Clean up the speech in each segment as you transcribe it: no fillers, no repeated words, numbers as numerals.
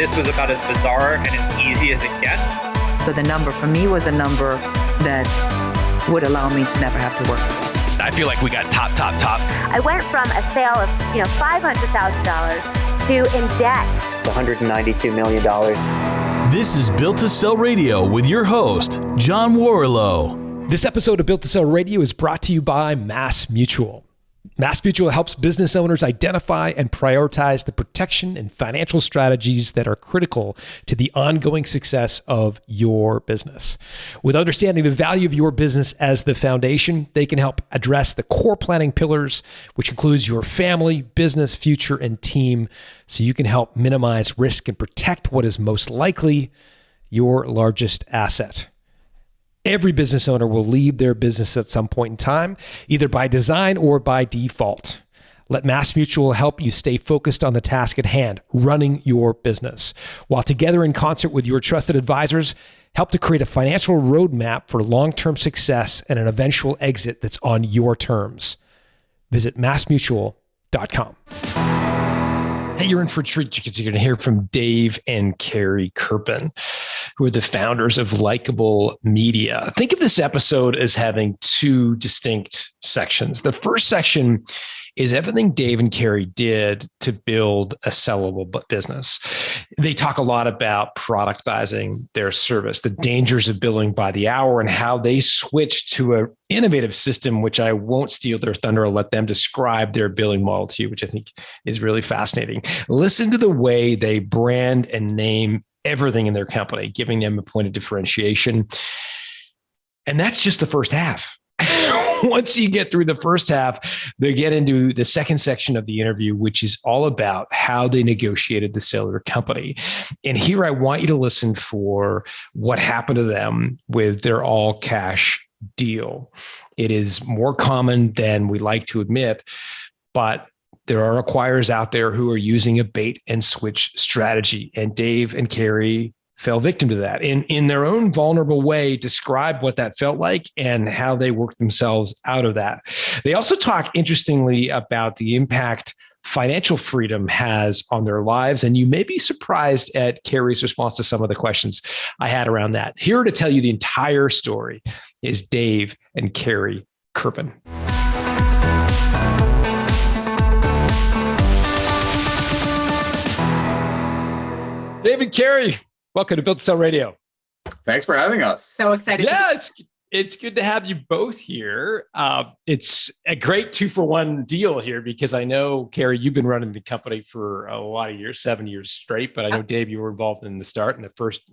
this was about as bizarre and as easy as it gets. So the number for me was a number that would allow me to never have to work. I feel like we got top. I went from a sale of $500,000 to in debt. $192 million. This is Built to Sell Radio with your host, John Warrillow. This episode of Built to Sell Radio is brought to you by MassMutual. MassMutual helps business owners identify and prioritize the protection and financial strategies that are critical to the ongoing success of your business. With understanding the value of your business as the foundation, they can help address the core planning pillars, which includes your family, business, future, and team, so you can help minimize risk and protect what is most likely your largest asset. Every business owner will leave their business at some point in time, either by design or by default. Let MassMutual help you stay focused on the task at hand, running your business, while together in concert with your trusted advisors, help to create a financial roadmap for long-term success and an eventual exit that's on your terms. Visit massmutual.com. Hey, you're in for a treat because you're going to hear from Dave and Carrie Kerpen, who are the founders of Likeable Media. Think of this episode as having two distinct sections. The first section is everything Dave and Carrie did to build a sellable business. They talk a lot about productizing their service, the dangers of billing by the hour, and how they switched to an innovative system, which I won't steal their thunder. I'll let them describe their billing model to you, which I think is really fascinating. Listen to the way they brand and name everything in their company, giving them a point of differentiation. And that's just the first half. Once you get through the first half, they get into the second section of the interview, which is all about how they negotiated the sale of their company. And here I want you to listen for what happened to them with their all cash deal. It is more common than we like to admit, but there are acquirers out there who are using a bait and switch strategy. And Dave and Carrie fell victim to that in their own vulnerable way, describe what that felt like and how they worked themselves out of that. They also talk interestingly about the impact financial freedom has on their lives. And you may be surprised at Carrie's response to some of the questions I had around that. Here to tell you the entire story is Dave and Carrie Kerpen. Dave and Carrie, welcome to Built to Sell Radio. Thanks for having us. So excited. Yeah, it's good to have you both here. It's a great 2-for-1 deal here because I know, Carrie, you've been running the company for a lot of years, 7 years straight, but I know, Dave, you were involved in the start in the first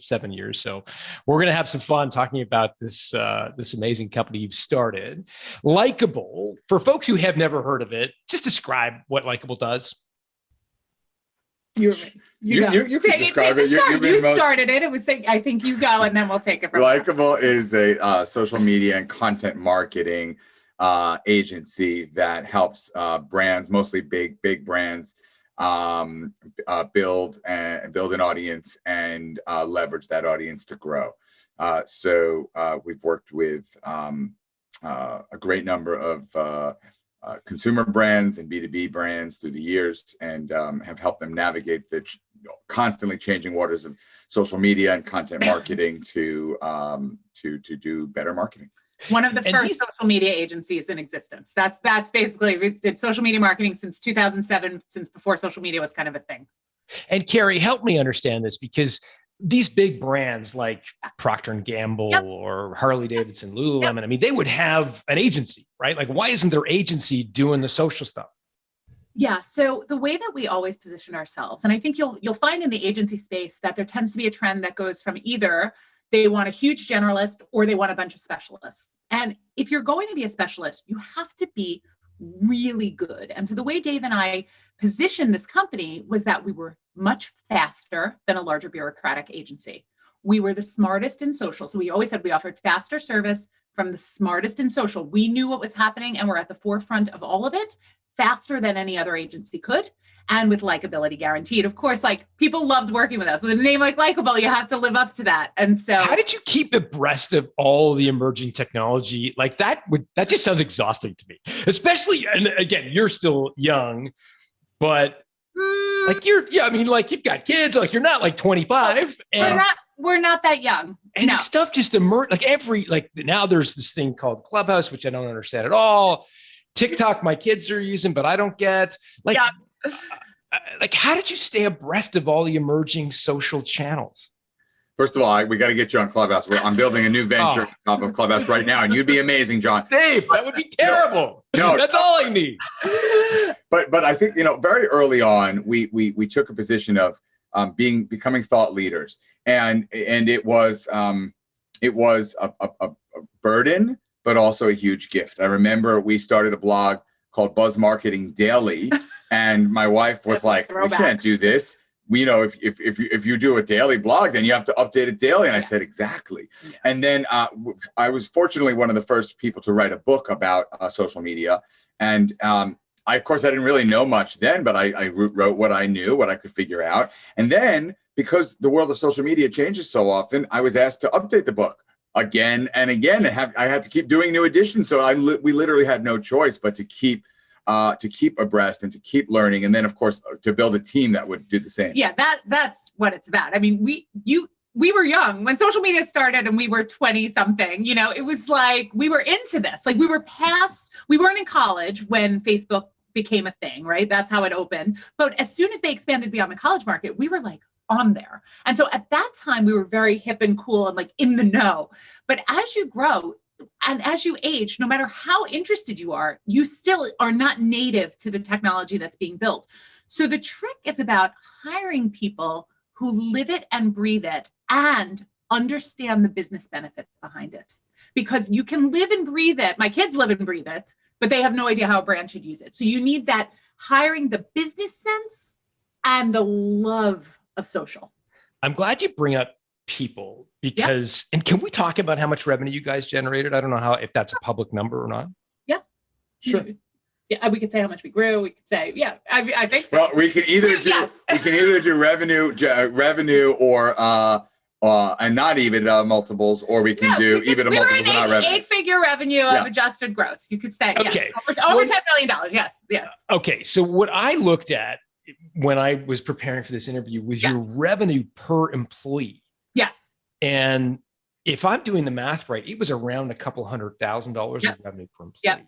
7 years. So we're going to have some fun talking about this amazing company you've started. Likeable, for folks who have never heard of it, just describe what Likeable does. You can describe it. You started it. It was, I think you go, and then we'll take it from there. Likeable is a social media and content marketing agency that helps brands, mostly big brands, build an audience and leverage that audience to grow. So we've worked with a great number of consumer brands and B2B brands through the years, and have helped them navigate the constantly changing waters of social media and content marketing to do better marketing. One of the first social media agencies in existence. That's basically, we did social media marketing since 2007, since before social media was kind of a thing. And Carrie, help me understand this, because these big brands like Procter & Gamble or Harley Davidson, Lululemon, I mean, they would have an agency, right? Like, why isn't their agency doing the social stuff? Yeah. So the way that we always position ourselves, and I think you'll find in the agency space that there tends to be a trend that goes from either they want a huge generalist or they want a bunch of specialists. And if you're going to be a specialist, you have to be really good. And so the way Dave and I positioned this company was that we were much faster than a larger bureaucratic agency. We were the smartest in social. So we always said we offered faster service from the smartest in social. We knew what was happening and we're at the forefront of all of it, faster than any other agency could. And with likability guaranteed. Of course, like, people loved working with us. With a name like Likeable, you have to live up to that. And so, how did you keep abreast of all the emerging technology? Like, that just sounds exhausting to me, especially, and again, you're still young, but Like like you've got kids, like you're not like 25. And We're not that young. And this stuff just emerged now there's this thing called Clubhouse, which I don't understand at all. TikTok, my kids are using, but I don't get. How did you stay abreast of all the emerging social channels? First of all, we got to get you on Clubhouse. I'm building a new venture on top of Clubhouse right now, and you'd be amazing, John. Dave, that would be terrible. No, that's all I need. But I think very early on, we took a position of becoming thought leaders, and it was a burden, but also a huge gift. I remember we started a blog called Buzz Marketing Daily, and my wife was like, "We can't do this. If you do a daily blog, then you have to update it daily." And I said, exactly. Yeah. And then I was fortunately one of the first people to write a book about social media. And of course, I didn't really know much then, but I wrote what I knew, what I could figure out. And then because the world of social media changes so often, I was asked to update the book again and again. And I had to keep doing new editions. So we literally had no choice but to keep abreast and to keep learning. And then, of course, to build a team that would do the same. Yeah, that's what it's about. I mean, we were young when social media started and we were 20 something, it was like, we were into this. Like we weren't in college when Facebook became a thing, right? That's how it opened. But as soon as they expanded beyond the college market, we were like on there. And so at that time, we were very hip and cool and like in the know. But as you grow, and as you age, no matter how interested you are, you still are not native to the technology that's being built. So the trick is about hiring people who live it and breathe it and understand the business benefit behind it. Because you can live and breathe it. My kids live and breathe it, but they have no idea how a brand should use it. So you need that hiring the business sense and the love of social. I'm glad you bring up people because, and can we talk about how much revenue you guys generated? I don't know if that's a public number or not. Yeah. Sure. Yeah, we could say how much we grew. We could say, I think so. Well, we can either do revenue or and not EBITDA multiples, or we can do EBITDA multiples and not revenue. 8-figure revenue of adjusted gross. You could say, okay, yes, over $10 million. Yes. Okay, so what I looked at when I was preparing for this interview was your revenue per employee. Yes. And if I'm doing the math right, it was around $200,000 of revenue per employee. Yep.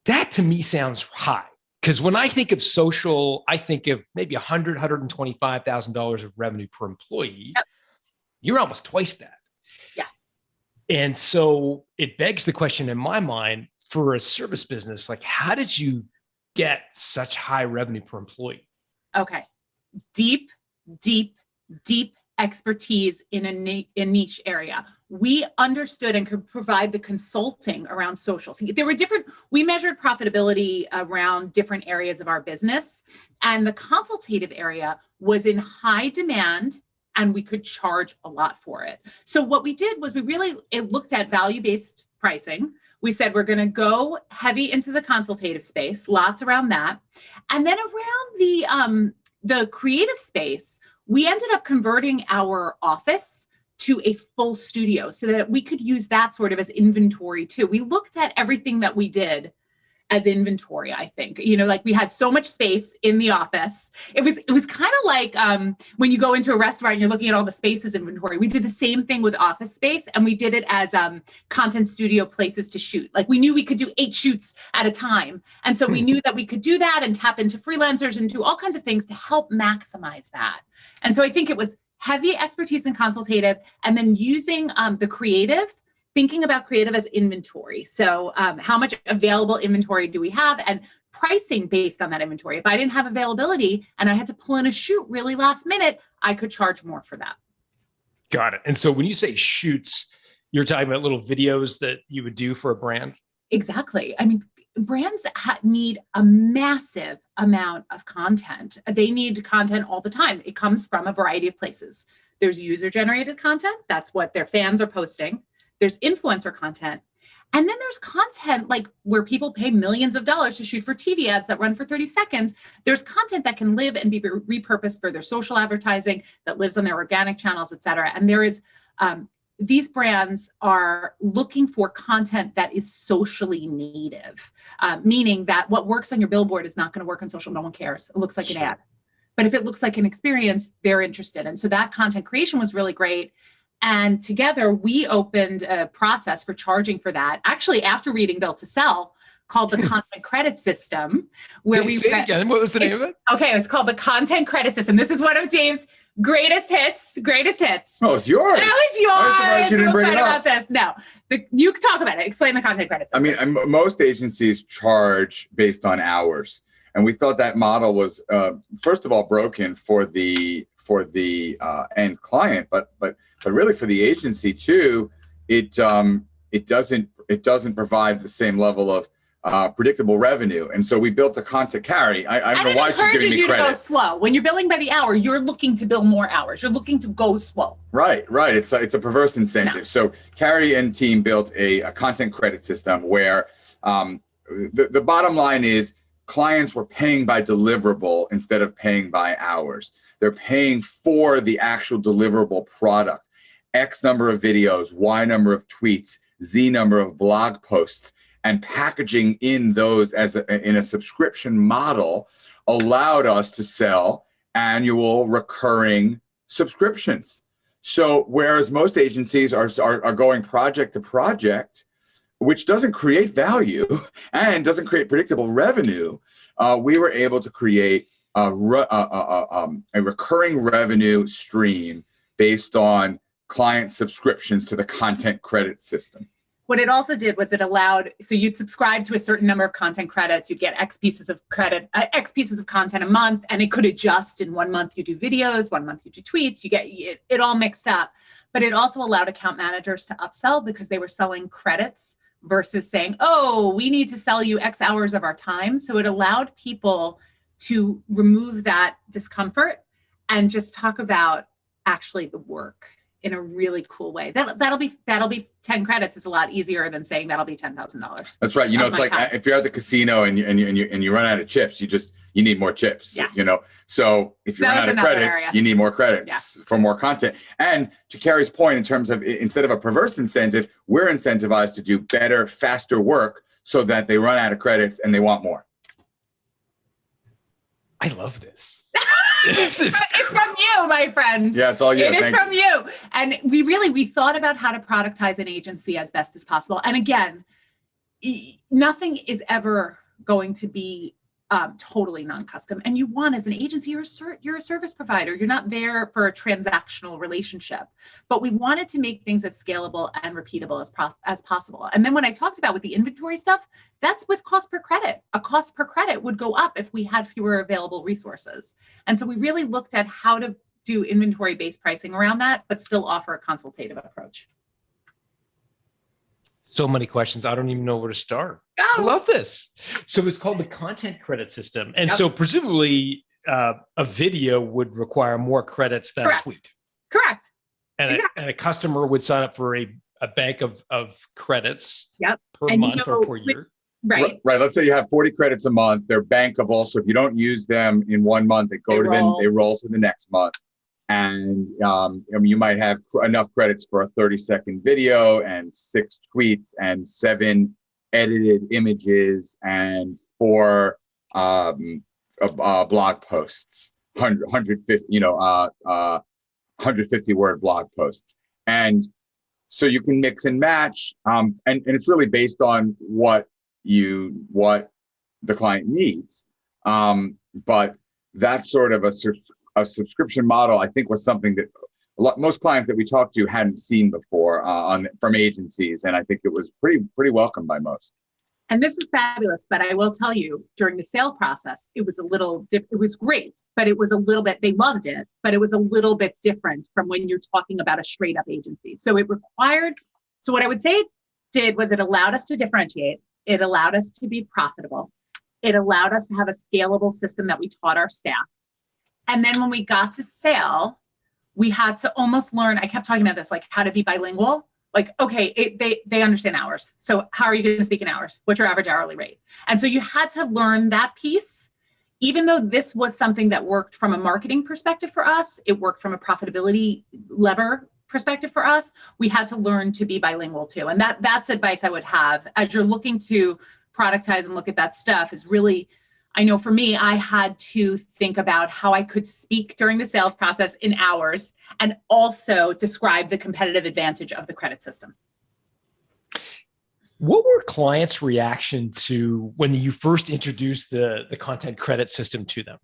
That to me sounds high, because when I think of social, I think of maybe $125,000 of revenue per employee. Yep. You're almost twice that. Yeah. And so it begs the question in my mind, for a service business, like how did you get such high revenue per employee? Okay. Deep expertise in a niche area. We understood and could provide the consulting around social. See, we measured profitability around different areas of our business, and the consultative area was in high demand and we could charge a lot for it. So what we did was it looked at value-based pricing. We said, we're going to go heavy into the consultative space, lots around that. And then around the creative space, we ended up converting our office to a full studio so that we could use that sort of as inventory too. We looked at everything that we did as inventory, I think. Like we had so much space in the office. It was kind of like when you go into a restaurant and you're looking at all the space as inventory. We did the same thing with office space, and we did it as content studio places to shoot. Like we knew we could do 8 shoots at a time. And so we knew that we could do that and tap into freelancers and do all kinds of things to help maximize that. And so I think it was heavy expertise in consultative, and then using the creative, thinking about creative as inventory. So how much available inventory do we have, and pricing based on that inventory. If I didn't have availability and I had to pull in a shoot really last minute, I could charge more for that. Got it. And so when you say shoots, you're talking about little videos that you would do for a brand? Exactly. I mean, brands need a massive amount of content. They need content all the time. It comes from a variety of places. There's user-generated content. That's what their fans are posting. There's influencer content. And then there's content like where people pay millions of dollars to shoot for TV ads that run for 30 seconds. There's content that can live and be repurposed for their social advertising, that lives on their organic channels, et cetera. And there is, these brands are looking for content that is socially native, meaning that what works on your billboard is not going to work on social. No one cares. It looks like an ad. But if it looks like an experience, they're interested. And so that content creation was really great. And together we opened a process for charging for that, actually after reading Built to Sell, called the content credit system, where we say it again. What was the name of it? Okay, it's called the content credit system. This is one of Dave's greatest hits. Oh, it's yours. That was yours. I was surprised you didn't bring it up. About this. No, you can talk about it. Explain the content credit system. I mean, most agencies charge based on hours, and we thought that model was first of all broken for the end client, but really for the agency too. It doesn't provide the same level of predictable revenue, and so we built a content carry. I don't know why she's giving me credit. To go slow. When you're billing by the hour, you're looking to bill more hours. You're looking to go slow. Right. It's a perverse incentive. No. So Carrie and team built a content credit system where the bottom line is clients were paying by deliverable instead of paying by hours. They're paying for the actual deliverable product. X number of videos, Y number of tweets, Z number of blog posts, and packaging in those in a subscription model allowed us to sell annual recurring subscriptions. So whereas most agencies are going project to project, which doesn't create value and doesn't create predictable revenue, we were able to create a recurring revenue stream based on client subscriptions to the content credit system. What it also did was it allowed, so you'd subscribe to a certain number of content credits, you'd get X pieces of credit, X pieces of content a month, and it could adjust. In 1 month you do videos, 1 month you do tweets, you get it all mixed up. But it also allowed account managers to upsell because they were selling credits versus saying, oh, we need to sell you X hours of our time. So it allowed people to remove that discomfort and just talk about actually the work in a really cool way. That'll be 10 credits is a lot easier than saying that'll be $10,000. That's right. It's like time. If you're at the casino and you run out of chips, you need more chips. Yeah. So if you run out of credits, you need more credits for more content. And to Carrie's point, in terms of instead of a perverse incentive, we're incentivized to do better, faster work so that they run out of credits and they want more. I love this. This is it's from you, my friend. Yeah, it's all you. It is from you. And we thought about how to productize an agency as best as possible. And again, nothing is ever going to be totally non-custom. And you want, as an agency, you're a service provider. You're not there for a transactional relationship. But we wanted to make things as scalable and repeatable as possible. And then when I talked about with the inventory stuff, that's with cost per credit. A cost per credit would go up if we had fewer available resources. And so we really looked at how to do inventory-based pricing around that, but still offer a consultative approach. So many questions. I don't even know where to start. I love this. So it's called the content credit system. And so presumably a video would require more credits than a tweet. Correct. And a customer would sign up for a bank of credits per and month or per year. Right. Let's say you have 40 credits a month. They're bankable. So if you don't use them in 1 month, they roll to the next month. And you might have enough credits for a 30-second video and 6 tweets and 7 edited images and 4 blog posts, 150 word blog posts. And so you can mix and match. And it's really based on what the client needs. But that's sort of a subscription model, I think, was something that most clients that we talked to hadn't seen before from agencies, and I think it was pretty welcomed by most. And this is fabulous, but I will tell you, during the sale process, it was it was great, but it was a little bit, they loved it, but it was a little bit different from when you're talking about a straight up agency. So what I would say it did was it allowed us to differentiate. It allowed us to be profitable. It allowed us to have a scalable system that we taught our staff. And then when we got to sale, we had to almost learn, I kept talking about this, like how to be bilingual. Like, okay, they understand hours. So how are you going to speak in hours? What's your average hourly rate? And so you had to learn that piece, even though this was something that worked from a marketing perspective for us, it worked from a profitability lever perspective for us. We had to learn to be bilingual too. And that's advice I would have as you're looking to productize and look at that stuff is really, I know for me, I had to think about how I could speak during the sales process in hours and also describe the competitive advantage of the credit system. What were clients' reaction to when you first introduced the content credit system to them?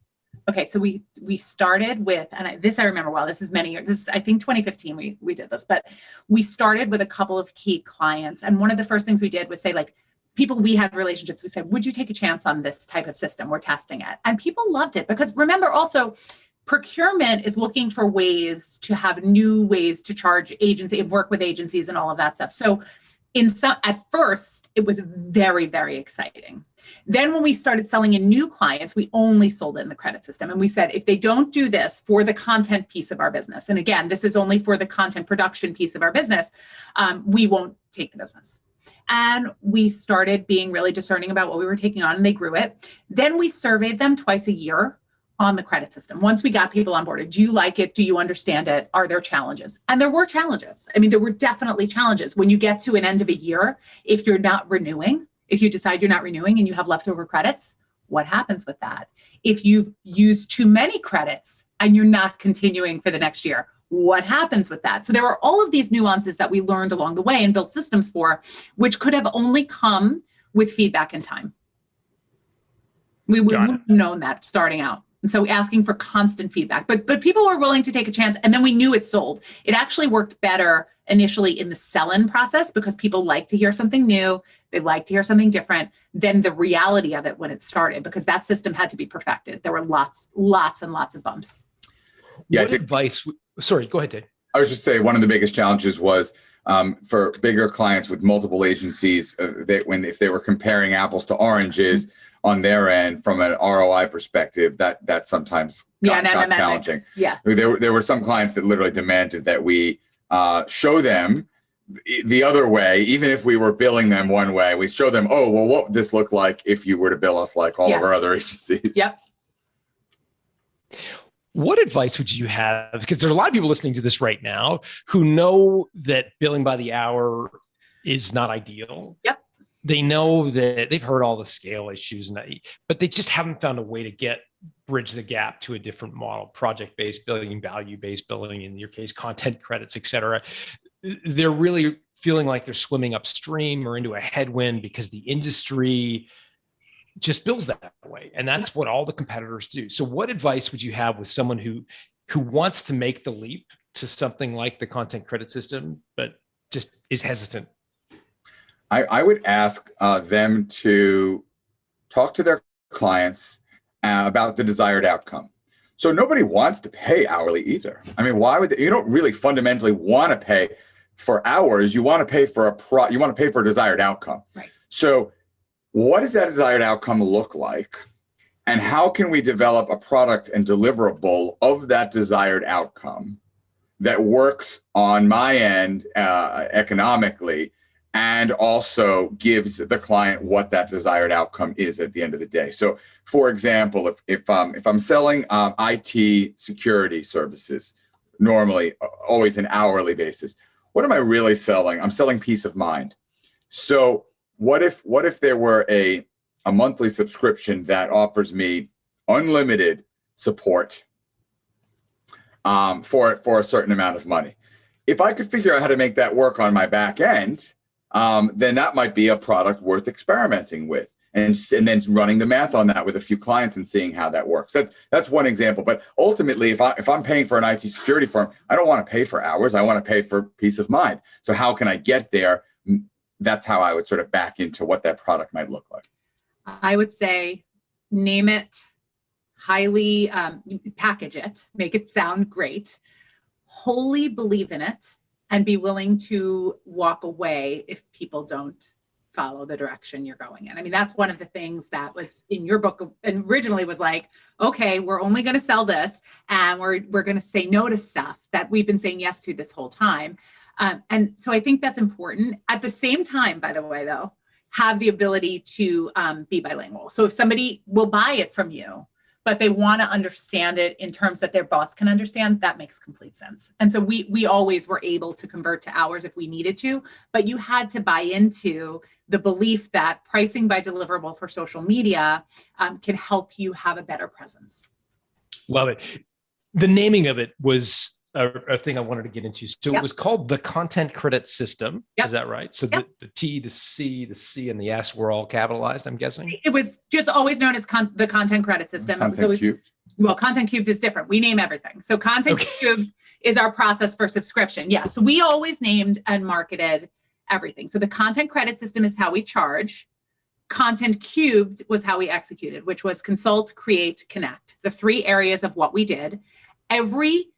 Okay, so we started with, and I remember well, this is many years, this is, I think 2015 we did this, but we started with a couple of key clients. And one of the first things we did was say, like, people we had relationships, we said, would you take a chance on this type of system? We're testing it. And people loved it because remember also, procurement is looking for ways to have new ways to charge agency and work with agencies and all of that stuff. So at first, it was very, very exciting. Then when we started selling in new clients, we only sold it in the credit system. And we said, if they don't do this for the content piece of our business, and again, this is only for the content production piece of our business, we won't take the business. And we started being really discerning about what we were taking on, and they grew it. Then we surveyed them twice a year on the credit system. Once we got people on board, do you like it? Do you understand it? Are there challenges? And there were challenges. I mean, there were definitely challenges. When you get to an end of a year, if you're not renewing, if you decide you're not renewing and you have leftover credits, what happens with that? If you've used too many credits and you're not continuing for the next year, what happens with that? So there were all of these nuances that we learned along the way and built systems for, which could have only come with feedback and time. We wouldn't have known that starting out. And so asking for constant feedback, but people were willing to take a chance. And then we knew it sold. It actually worked better initially in the sell-in process because people like to hear something new. They like to hear something different than the reality of it when it started, because that system had to be perfected. There were lots and lots of bumps. Yeah. What advice? Sorry, go ahead, Dave. I was just saying one of the biggest challenges was for bigger clients with multiple agencies, if they were comparing apples to oranges on their end from an ROI perspective, that sometimes got challenging. Yeah, there were some clients that literally demanded that we show them the other way, even if we were billing them one way. We show them, oh, well, what would this look like if you were to bill us like all of our other agencies? Yep. What advice would you have? Because there are a lot of people listening to this right now who know that billing by the hour is not ideal. Yep. They know that they've heard all the scale issues, but they just haven't found a way to bridge the gap to a different model, project-based billing, value-based billing, in your case, content credits, et cetera. They're really feeling like they're swimming upstream or into a headwind because the industry just bills that way. And that's what all the competitors do. So what advice would you have with someone who wants to make the leap to something like the content credit system, but just is hesitant? I would ask them to talk to their clients about the desired outcome. So nobody wants to pay hourly either. I mean, why would you don't really fundamentally want to pay for hours? You want to pay for you want to pay for a desired outcome. Right. So what does that desired outcome look like? And how can we develop a product and deliverable of that desired outcome that works on my end economically, and also gives the client what that desired outcome is at the end of the day? So, for example, if I'm selling IT security services, normally always an hourly basis, what am I really selling? I'm selling peace of mind. So what if there were a monthly subscription that offers me unlimited support for a certain amount of money? If I could figure out how to make that work on my back end, then that might be a product worth experimenting with, and then running the math on that with a few clients and seeing how that works. That's one example. But ultimately, if I'm paying for an IT security firm, I don't want to pay for hours. I want to pay for peace of mind. So how can I get there? That's how I would sort of back into what that product might look like. I would say name it, highly package it, make it sound great, wholly believe in it, and be willing to walk away if people don't follow the direction you're going in. I mean, that's one of the things that was in your book and originally was like, okay, we're only going to sell this and we're going to say no to stuff that we've been saying yes to this whole time. And so I think that's important. At the same time, by the way, though, have the ability to be bilingual. So if somebody will buy it from you, but they want to understand it in terms that their boss can understand, that makes complete sense. And so we always were able to convert to hours if we needed to, but you had to buy into the belief that pricing by deliverable for social media can help you have a better presence. Love it. The naming of it was a thing I wanted to get into. So It was called the Content Credit System. Is that right? So the T, the C, and the S were all capitalized, I'm guessing? It was just always known as the Content Credit System. Content Cubed. Well, Content Cubed is different. We name everything. So Content Cubed is our process for subscription. Yeah. So we always named and marketed everything. So the Content Credit System is how we charge. Content Cubed was how we executed, which was consult, create, connect, the 3 areas of what we did. Every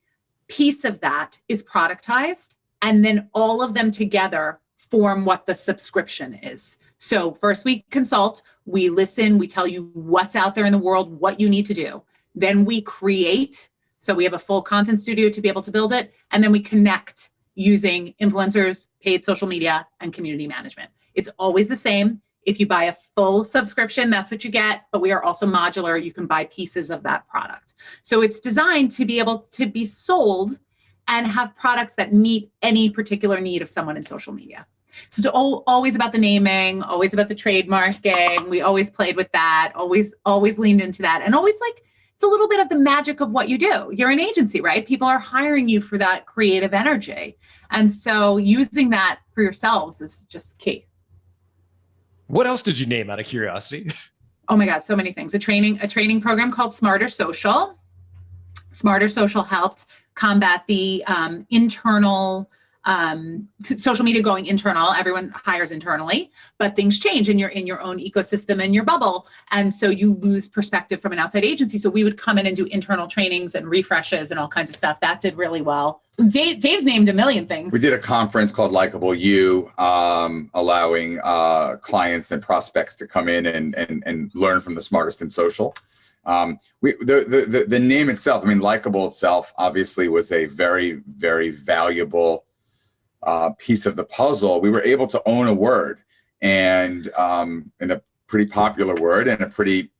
piece of that is productized, and then all of them together form what the subscription is. So first we consult, we listen, we tell you what's out there in the world, what you need to do. Then we create. So we have a full content studio to be able to build it. And then we connect using influencers, paid social media, and community management. It's always the same. If you buy a full subscription, that's what you get, but we are also modular. You can buy pieces of that product. So it's designed to be able to be sold and have products that meet any particular need of someone in social media. So it's always about the naming, always about the trademarking. We always played with that, always leaned into that. And always it's a little bit of the magic of what you do. You're an agency, right? People are hiring you for that creative energy. And so using that for yourselves is just key. What else did you name out of curiosity? Oh my God, so many things. A training program called Smarter Social. Smarter Social helped combat the internal social media going internal. Everyone hires internally, but things change and you're in your own ecosystem and your bubble. And so you lose perspective from an outside agency. So we would come in and do internal trainings and refreshes and all kinds of stuff. That did really well. Dave's named a million things. We did a conference called Likeable You, allowing clients and prospects to come in and learn from the smartest in social. The name itself, I mean, Likeable itself obviously was a very, very valuable piece of the puzzle. We were able to own a word and a pretty popular word and a pretty,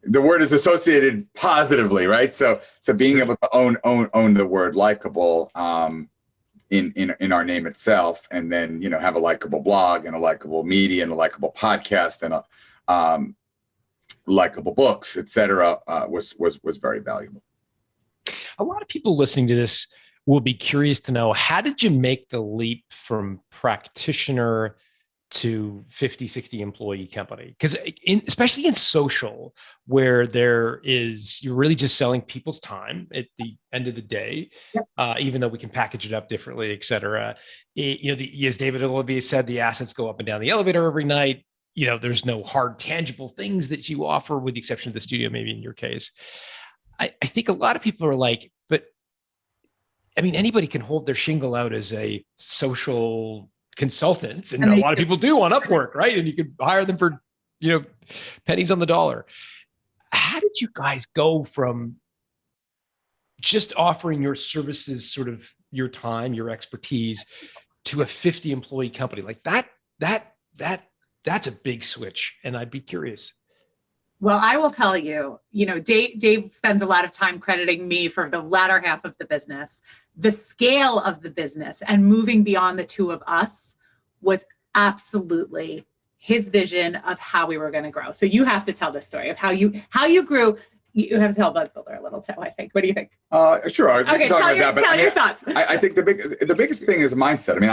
the word is associated positively, right? So being able to own the word likable in our name itself, and then, have a likable blog and a likable media and a likable podcast and a likable books, etc., was very valuable. A lot of people listening to this will be curious to know, how did you make the leap from practitioner to 50, 60 employee company? Because especially in social, where you're really just selling people's time at the end of the day, even though we can package it up differently, et cetera. As David Olivier said, the assets go up and down the elevator every night. There's no hard, tangible things that you offer, with the exception of the studio, maybe in your case. I think a lot of people are like, but I mean, anybody can hold their shingle out as a social consultant, and a lot of people do on Upwork, right? And you can hire them for, pennies on the dollar. How did you guys go from just offering your services, sort of your time, your expertise, to a 50 employee company? Like that's a big switch. And I'd be curious. Well, I will tell you, Dave spends a lot of time crediting me for the latter half of the business. The scale of the business and moving beyond the two of us was absolutely his vision of how we were going to grow. So you have to tell this story of how you grew. You have to tell BuzzBuilder a little too, I think. What do you think? Sure. Okay, tell your thoughts. I think the biggest thing is mindset. I mean,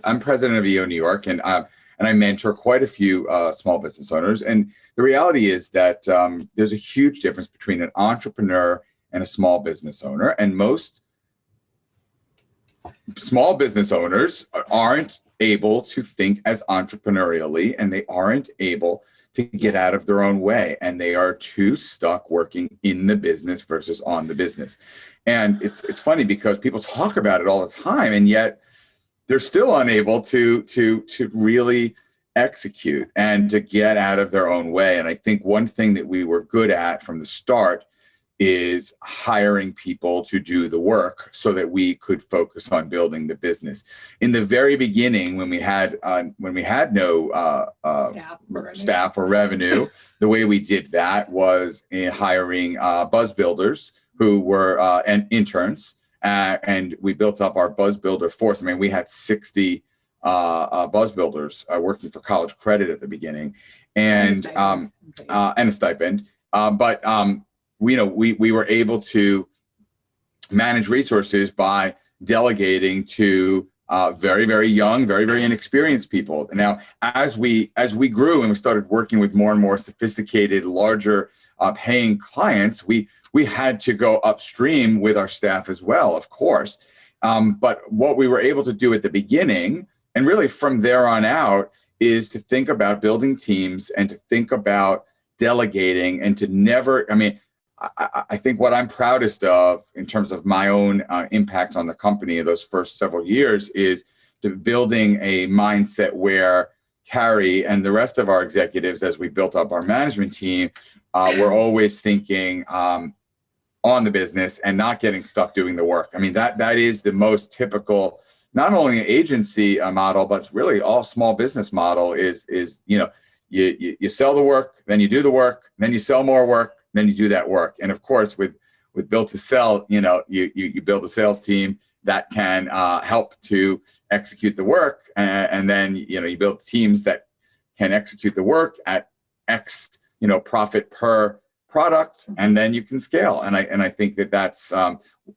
I'm president of EO New York, and I mentor quite a few small business owners. And the reality is that there's a huge difference between an entrepreneur and a small business owner. And most small business owners aren't able to think as entrepreneurially, and they aren't able to get out of their own way. And they are too stuck working in the business versus on the business. And it's funny because people talk about it all the time, and yet they're still unable to really execute and to get out of their own way. And I think one thing that we were good at from the start is hiring people to do the work so that we could focus on building the business. In the very beginning, when we had no staff or revenue, the way we did that was in hiring buzz builders who were and interns, and we built up our buzz builder force. I mean, we had 60 buzz builders working for college credit at the beginning, and a stipend. We were able to manage resources by delegating to very, very young, very, very inexperienced people. Now, as we grew and we started working with more and more sophisticated, larger paying clients, we had to go upstream with our staff as well, of course. But what we were able to do at the beginning, and really from there on out, is to think about building teams and to think about delegating and to never, I think what I'm proudest of in terms of my own impact on the company in those first several years is to building a mindset where Carrie and the rest of our executives, as we built up our management team, were always thinking on the business and not getting stuck doing the work. I mean, that is the most typical, not only agency model, but it's really all small business model is you sell the work, then you do the work, then you sell more work, then you do that work. And of course, with build to sell, you build a sales team that can help to execute the work, and then you build teams that can execute the work at X profit per product, and then you can scale. And I think that's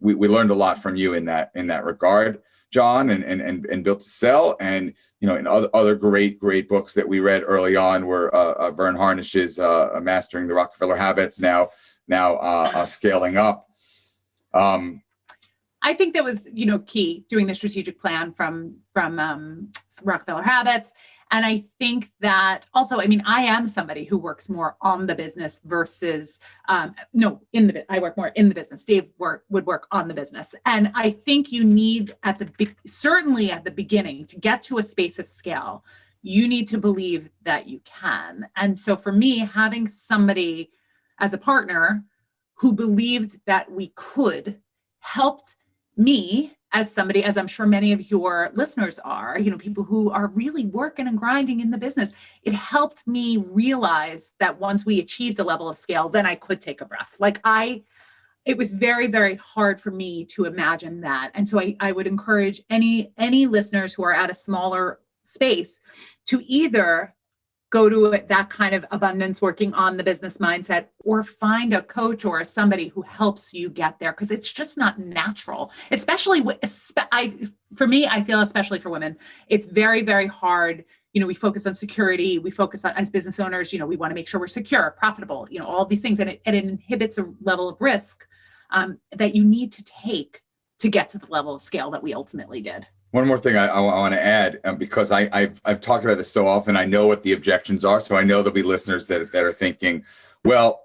we learned a lot from you in that regard, John, and Built to Sell, and in other great books that we read early on were Vern Harnish's Mastering the Rockefeller Habits, now Scaling Up. I think that was key, doing the strategic plan from Rockefeller Habits. And I think that also, I am somebody who works more on the business versus, I work more in the business. Dave would work on the business. And I think you need certainly at the beginning, to get to a space of scale, you need to believe that you can. And so for me, having somebody as a partner who believed that we could helped me as somebody, as I'm sure many of your listeners are, people who are really working and grinding in the business. It helped me realize that once we achieved a level of scale, then I could take a breath. It was very, very hard for me to imagine that. And so I would encourage any listeners who are at a smaller space to either go to that kind of abundance, working on the business mindset, or find a coach or somebody who helps you get there, because it's just not natural. Especially for me, I feel especially for women, it's very, very hard. We focus on security. We focus on, as business owners, we want to make sure we're secure, profitable, all these things, and it inhibits a level of risk that you need to take to get to the level of scale that we ultimately did. One more thing I want to add, because I've talked about this so often, I know what the objections are. So I know there'll be listeners that are thinking, well,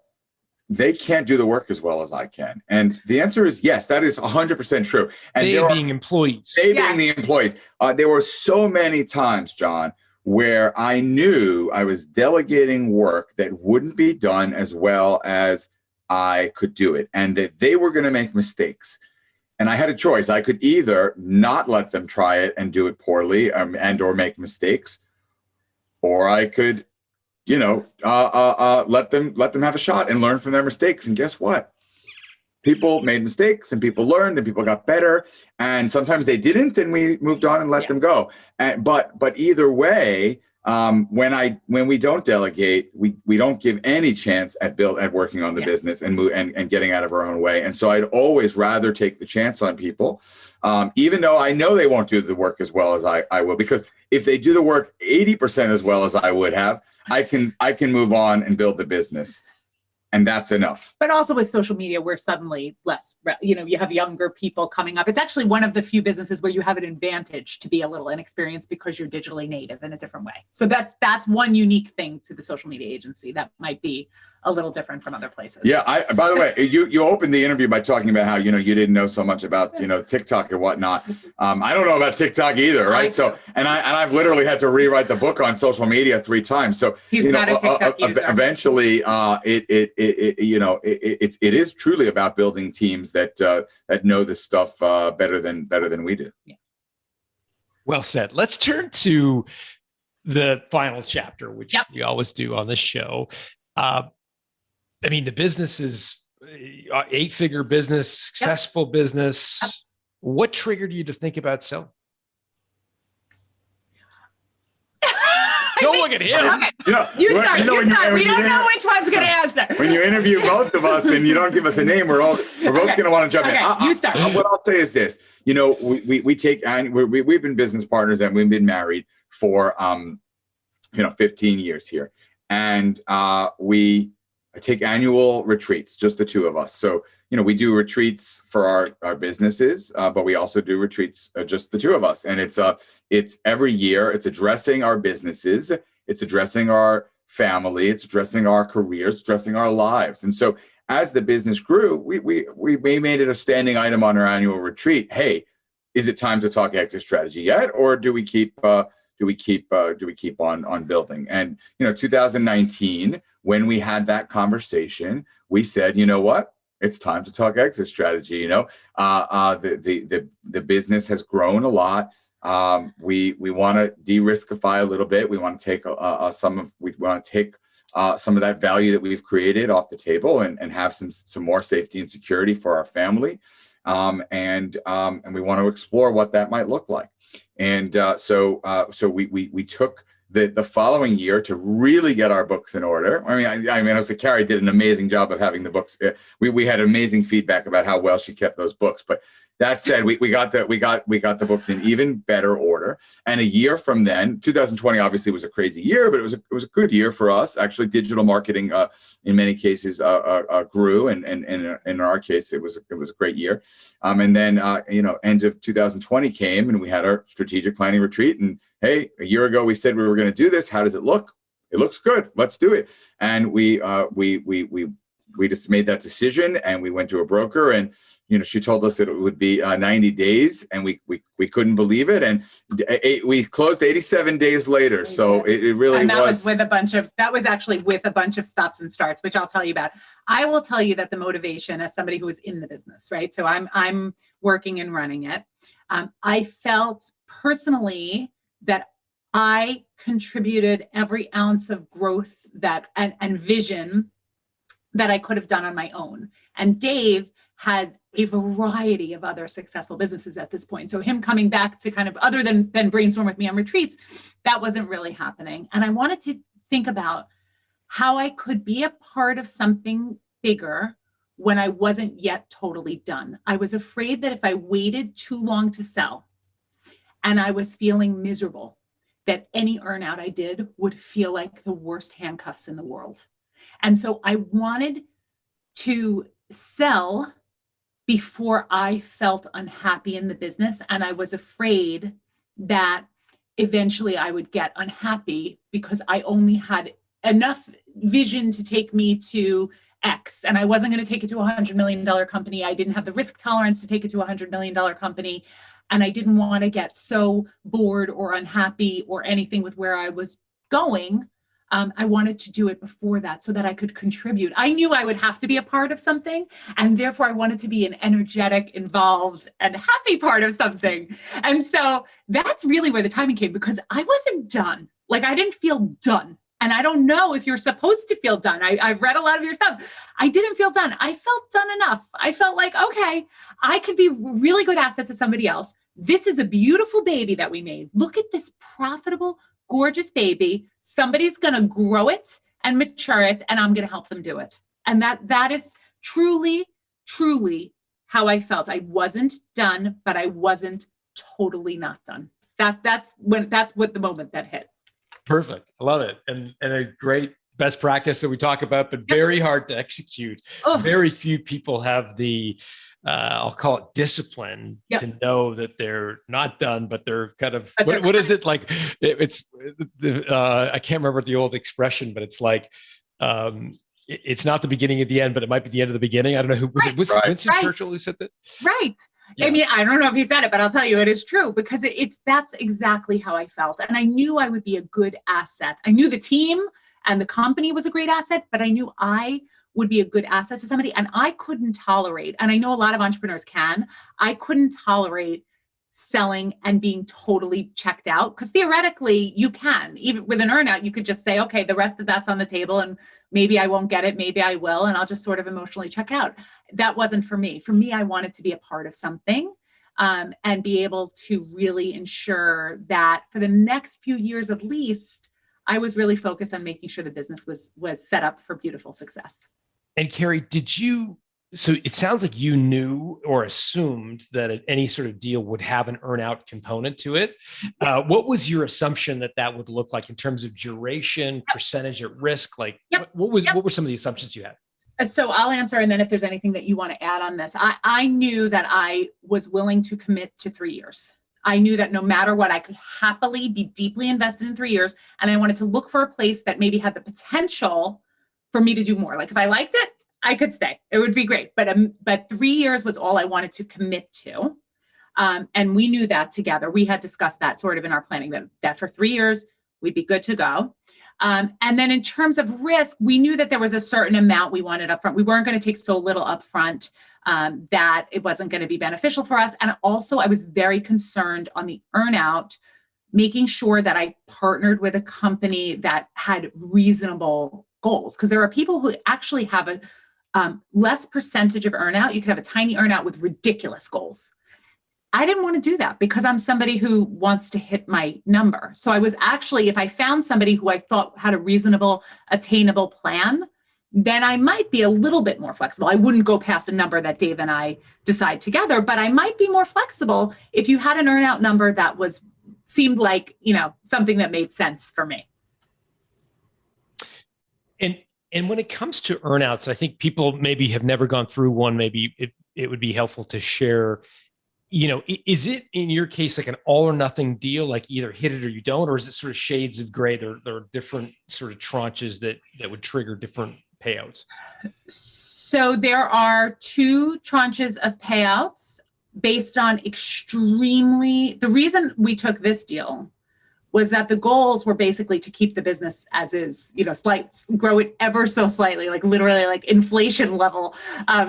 they can't do the work as well as I can. And the answer is yes, that is 100% true. And they being employees. Being the employees. There were so many times, John, where I knew I was delegating work that wouldn't be done as well as I could do it, and that they were going to make mistakes. And I had a choice. I could either not let them try it and do it poorly and or make mistakes, or I could, let them have a shot and learn from their mistakes. And guess what? People made mistakes, and people learned, and people got better. And sometimes they didn't, and we moved on and let them go. But either way, when we don't delegate, we don't give any chance at working on the business and getting out of our own way. And so I'd always rather take the chance on people, even though I know they won't do the work as well as I will, because if they do the work 80% as well as I would have, I can move on and build the business. And that's enough. But also with social media, we're suddenly less, you have younger people coming up. It's actually one of the few businesses where you have an advantage to be a little inexperienced because you're digitally native in a different way. So that's one unique thing to the social media agency that might be a little different from other places. Yeah. By the way, you opened the interview by talking about how, you didn't know so much about, TikTok and whatnot. I don't know about TikTok either. Right. So, and I've literally had to rewrite the book on social media 3 times. So, he's not a TikTok user. Eventually, it is truly about building teams that know this stuff better than we do. Yeah. Well said. Let's turn to the final chapter, which we always do on this show. The business is 8-figure business, successful business. Yep. What triggered you to think about selling? Don't look at him. Okay. You start. We don't know which one's going to answer. When you interview both of us and you don't give us a name, we're both going to want to jump in. You start. What I'll say is this: we've been business partners and we've been married for 15 years here, and we take annual retreats, just the two of us. So we do retreats for our businesses, but we also do retreats just the two of us, and it's every year. It's addressing our businesses, it's addressing our family, it's addressing our careers, addressing our lives. And so as the business grew, we made it a standing item on our annual retreat. Hey, is it time to talk exit strategy yet, or do we keep on building? And 2019, when we had that conversation, we said, you know what? It's time to talk exit strategy. The business has grown a lot. We want to de-riskify a little bit. We want to take some of that value that we've created off the table and have some more safety and security for our family. And we want to explore what that might look like. And so we took the following year to really get our books in order. I was the Carrie did an amazing job of having the books. We had amazing feedback about how well she kept those books. But that said, we got the books in even better order. And a year from then, 2020 obviously was a crazy year, but it was a good year for us. Actually, digital marketing in many cases grew, and in our case, it was a great year. And then end of 2020 came, and we had our strategic planning retreat. And hey, a year ago we said we were going to do this. How does it look? It looks good. Let's do it. And we just made that decision, and we went to a broker, and she told us that it would be 90 days, and we couldn't believe it. And we closed 87 days later. So it really was. And that was actually with a bunch of stops and starts, which I'll tell you about. I will tell you that the motivation, as somebody who was in the business, right? So I'm working and running it. I felt personally that I contributed every ounce of growth and vision that I could have done on my own. And Dave had a variety of other successful businesses at this point. So him coming back to kind of, other than brainstorm with me on retreats, that wasn't really happening. And I wanted to think about how I could be a part of something bigger when I wasn't yet totally done. I was afraid that if I waited too long to sell and I was feeling miserable, that any earnout I did would feel like the worst handcuffs in the world. And so I wanted to sell before I felt unhappy in the business. And I was afraid that eventually I would get unhappy because I only had enough vision to take me to X, and I wasn't going to take it to a $100 million company. I didn't have the risk tolerance to take it to a $100 million company. And I didn't want to get so bored or unhappy or anything with where I was going. I wanted to do it before that so that I could contribute. I knew I would have to be a part of something, and therefore I wanted to be an energetic, involved, and happy part of something. And so that's really where the timing came, because I wasn't done. Like, I didn't feel done. And I don't know if you're supposed to feel done. I've read a lot of your stuff. I didn't feel done. I felt done enough. I felt like, okay, I could be really good asset to somebody else. This is a beautiful baby that we made. Look at this profitable, gorgeous baby. Somebody's going to grow it and mature it, and I'm going to help them do it. And that is truly, truly how I felt. I wasn't done, but I wasn't totally not done. That's what the moment that hit. Perfect. I love it. And a great best practice that we talk about, but very hard to execute. Oh. Very few people have the, I'll call it discipline to know that they're not done, but they're kind of, what is it like? I can't remember the old expression, but it's like, it's not the beginning of the end, but it might be the end of the beginning. I don't know who was it. Was it Winston Churchill who said that? Right. Yeah. I mean, I don't know if he said it, but I'll tell you it is true because that's exactly how I felt. And I knew I would be a good asset. I knew the team and the company was a great asset, but I knew I would be a good asset to somebody. And I couldn't tolerate, and I know a lot of entrepreneurs can, I couldn't tolerate selling and being totally checked out, because theoretically you can, even with an earnout, you could just say, okay, the rest of that's on the table and maybe I won't get it, maybe I will, and I'll just sort of emotionally check out. That wasn't for me. For me, I wanted to be a part of something and be able to really ensure that for the next few years at least, I was really focused on making sure the business was set up for beautiful success. And Carrie, so it sounds like you knew or assumed that any sort of deal would have an earnout component to it. Yes. What was your assumption that would look like in terms of duration, percentage at risk? Like what were some of the assumptions you had? So I'll answer, and then if there's anything that you want to add on this, I knew that I was willing to commit to 3 years. I knew that no matter what, I could happily be deeply invested in 3 years. And I wanted to look for a place that maybe had the potential for me to do more. Like if I liked it, I could stay. It would be great. But 3 years was all I wanted to commit to. And we knew that together. We had discussed that sort of in our planning, that for 3 years, we'd be good to go. And then in terms of risk, we knew that there was a certain amount we wanted upfront. We weren't going to take so little upfront that it wasn't going to be beneficial for us. And also, I was very concerned on the earnout, making sure that I partnered with a company that had reasonable goals. Because there are people who actually have a less percentage of earnout. You could have a tiny earnout with ridiculous goals. I didn't want to do that because I'm somebody who wants to hit my number. So I was actually, if I found somebody who I thought had a reasonable, attainable plan, then I might be a little bit more flexible. I wouldn't go past a number that Dave and I decide together, but I might be more flexible if you had an earnout number that seemed like, something that made sense for me. And when it comes to earnouts, I think people maybe have never gone through one. Maybe it would be helpful to share. Is it in your case like an all or nothing deal, like either hit it or you don't, or is it sort of shades of gray? There are different sort of tranches that would trigger different payouts. So there are 2 tranches of payouts based on the reason we took this deal was that the goals were basically to keep the business as is, grow it ever so slightly, like literally like inflation level,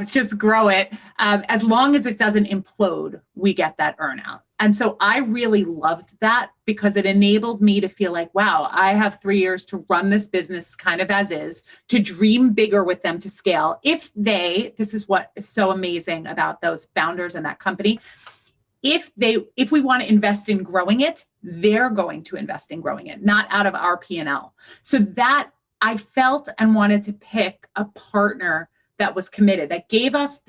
just grow it. As long as it doesn't implode, we get that earnout. And so I really loved that because it enabled me to feel like, wow, I have 3 years to run this business kind of as is, to dream bigger with them to scale. This is what is so amazing about those founders and that company. If we want to invest in growing it, they're going to invest in growing it, not out of our P&L. So that I felt and wanted to pick a partner that was committed, that gave us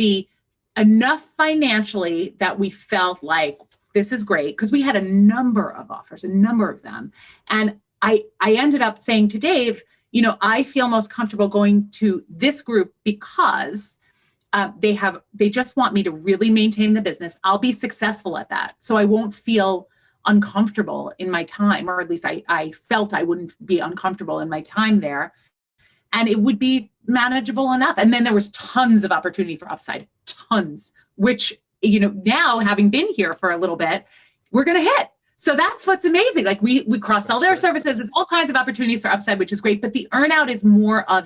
enough financially that we felt like this is great, because we had a number of offers, a number of them. And I ended up saying to Dave, I feel most comfortable going to this group because they just want me to really maintain the business. I'll be successful at that. So I won't feel uncomfortable in my time, or at least I felt I wouldn't be uncomfortable in my time there. And it would be manageable enough. And then there was tons of opportunity for upside, tons, which, now having been here for a little bit, we're going to hit. So that's what's amazing. Like we cross-sell their services. There's all kinds of opportunities for upside, which is great. But the earnout is more of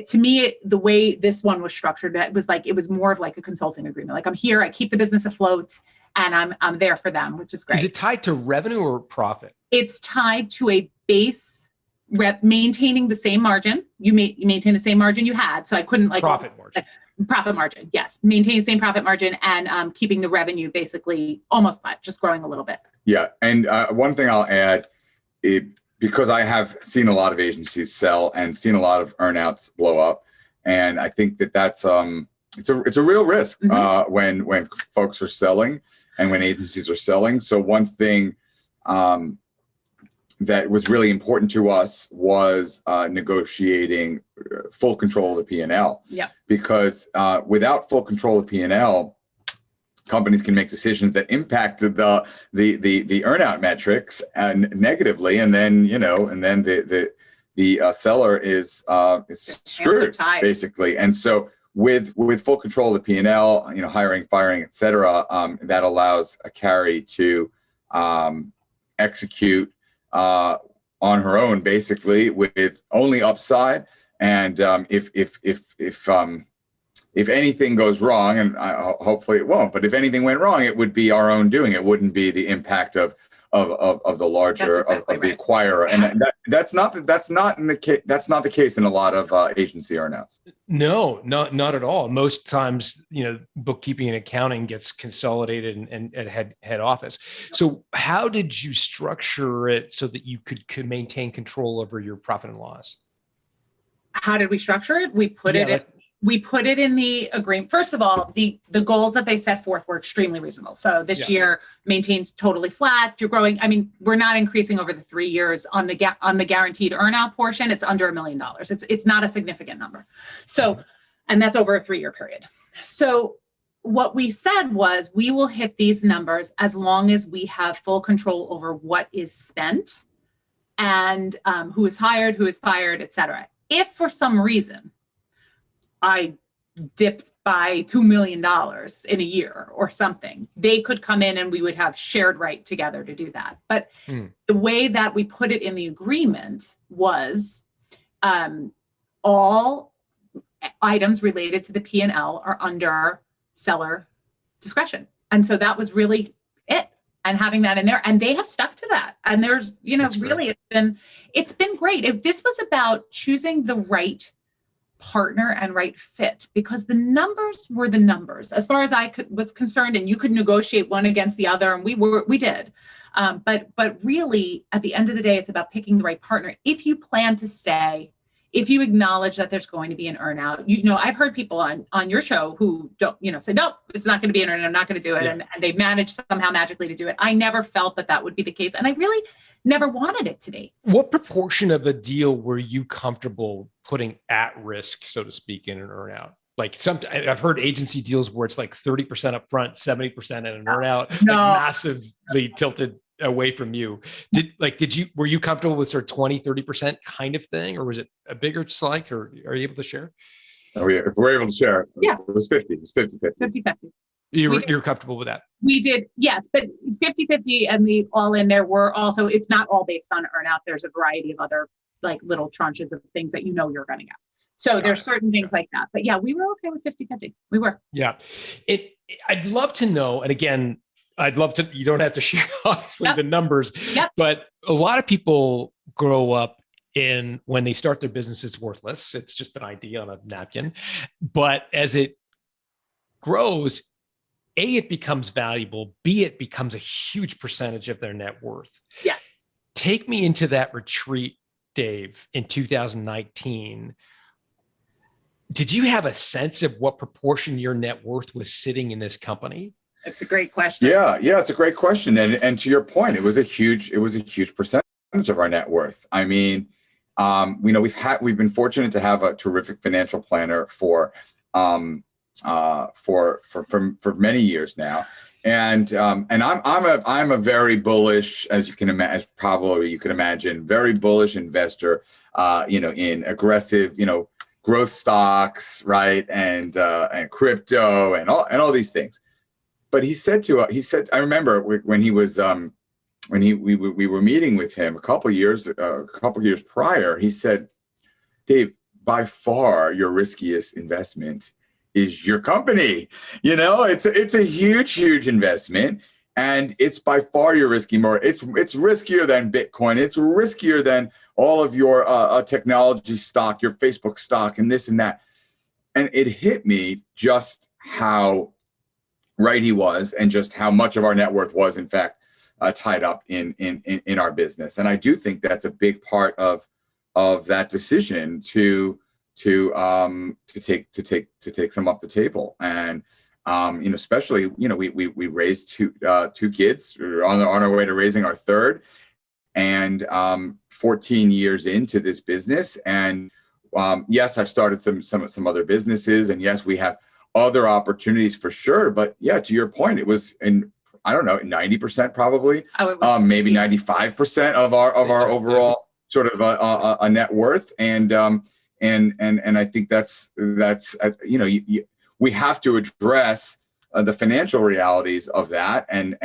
to me, the way this one was structured, it was more of like a consulting agreement. Like I'm here, I keep the business afloat, and I'm there for them, which is great. Is it tied to revenue or profit? It's tied to a base maintaining the same margin. You maintain the same margin you had. So I couldn't profit margin. Profit margin, yes. Maintain the same profit margin and keeping the revenue basically almost flat, just growing a little bit. Yeah, and one thing I'll add, because I have seen a lot of agencies sell and seen a lot of earnouts blow up, and I think that's it's a real risk when folks are selling and when agencies are selling. So one thing that was really important to us was negotiating full control of the P&L. Yeah. Because without full control of P&L, companies can make decisions that impact the earnout metrics and negatively, and then the the seller is screwed basically. And so with full control of the P&L, hiring, firing, et cetera, that allows a carry to execute on her own, basically, with only upside. And if anything goes wrong, and hopefully it won't, but if anything went wrong, it would be our own doing. It wouldn't be the impact of the larger of the acquirer, and that's not the case in a lot of agency earnouts. No, not at all. Most times, bookkeeping and accounting gets consolidated and at head office. So how did you structure it so that you could maintain control over your profit and loss? How did we structure it? We put it in the agreement. First of all, the goals that they set forth were extremely reasonable. So this year maintains totally flat. You're growing. I mean, we're not increasing over the 3 years on the guaranteed earnout portion. It's under $1 million. It's not a significant number. So, and that's over a 3-year period. So what we said was we will hit these numbers as long as we have full control over what is spent and who is hired, who is fired, et cetera. If for some reason I dipped by $2 million in a year or something, they could come in and we would have shared right together to do that. But the way that we put it in the agreement was all items related to the P&L are under seller discretion. And so that was really it. And having that in there, and they have stuck to that. And there's, really, it's been great. If this was about choosing the right partner and right fit, because the numbers were the numbers as far as was concerned, and you could negotiate one against the other, and we did. But really, at the end of the day, it's about picking the right partner. If you plan to stay, if you acknowledge that there's going to be an earnout, I've heard people on your show who don't, say, no, it's not going to be an earnout, I'm not going to do it. Yeah. And they manage somehow magically to do it. I never felt that would be the case. And I really never wanted it to be. What proportion of a deal were you comfortable putting at risk, so to speak, in an earnout? Like I've heard agency deals where it's like 30% up front, 70% in an earnout, like massively tilted away from you. Were you comfortable with sort of 20, 30% kind of thing, or was it a bigger slike, or are you able to share? If we're able to share, it was 50. It was 50-50. You're comfortable with that? We did, yes, but 50-50 and the all in there were also, it's not all based on earnout. There's a variety of other like little tranches of things that you're going to get. So there's certain things like that. But yeah, we were okay with 50-50. We were. Yeah. I'd love to know, and again, you don't have to share obviously the numbers, but a lot of people grow up when they start their business, it's worthless. It's just an idea on a napkin. But as it grows, A, it becomes valuable, B, it becomes a huge percentage of their net worth. Yeah. Take me into that retreat, Dave, in 2019. Did you have a sense of what proportion your net worth was sitting in this company? It's a great question. Yeah, it's a great question. And to your point, it was a huge percentage of our net worth. I mean, we've been fortunate to have a terrific financial planner for many years now. And I'm a very bullish, as you can imagine, very bullish investor, in aggressive, growth stocks, right. And crypto and all these things. But he said, I remember when he was, we were meeting with him a couple years prior, he said, Dave, by far your riskiest investment is your company. It's a huge investment, and it's by far your it's riskier than Bitcoin. It's riskier than all of your technology stock, your Facebook stock, and this and that. And it hit me just how right he was, and just how much of our net worth was in fact tied up in our business. And I do think that's a big part of that decision to take some off the table. And especially we raised two kids. We're on our way to raising our third, and 14 years into this business. And yes, I've started some other businesses, and yes, we have other opportunities for sure. But yeah, to your point, it was 90% probably, maybe 95% of our overall sort of a net worth, and I think that's we have to address the financial realities of that, and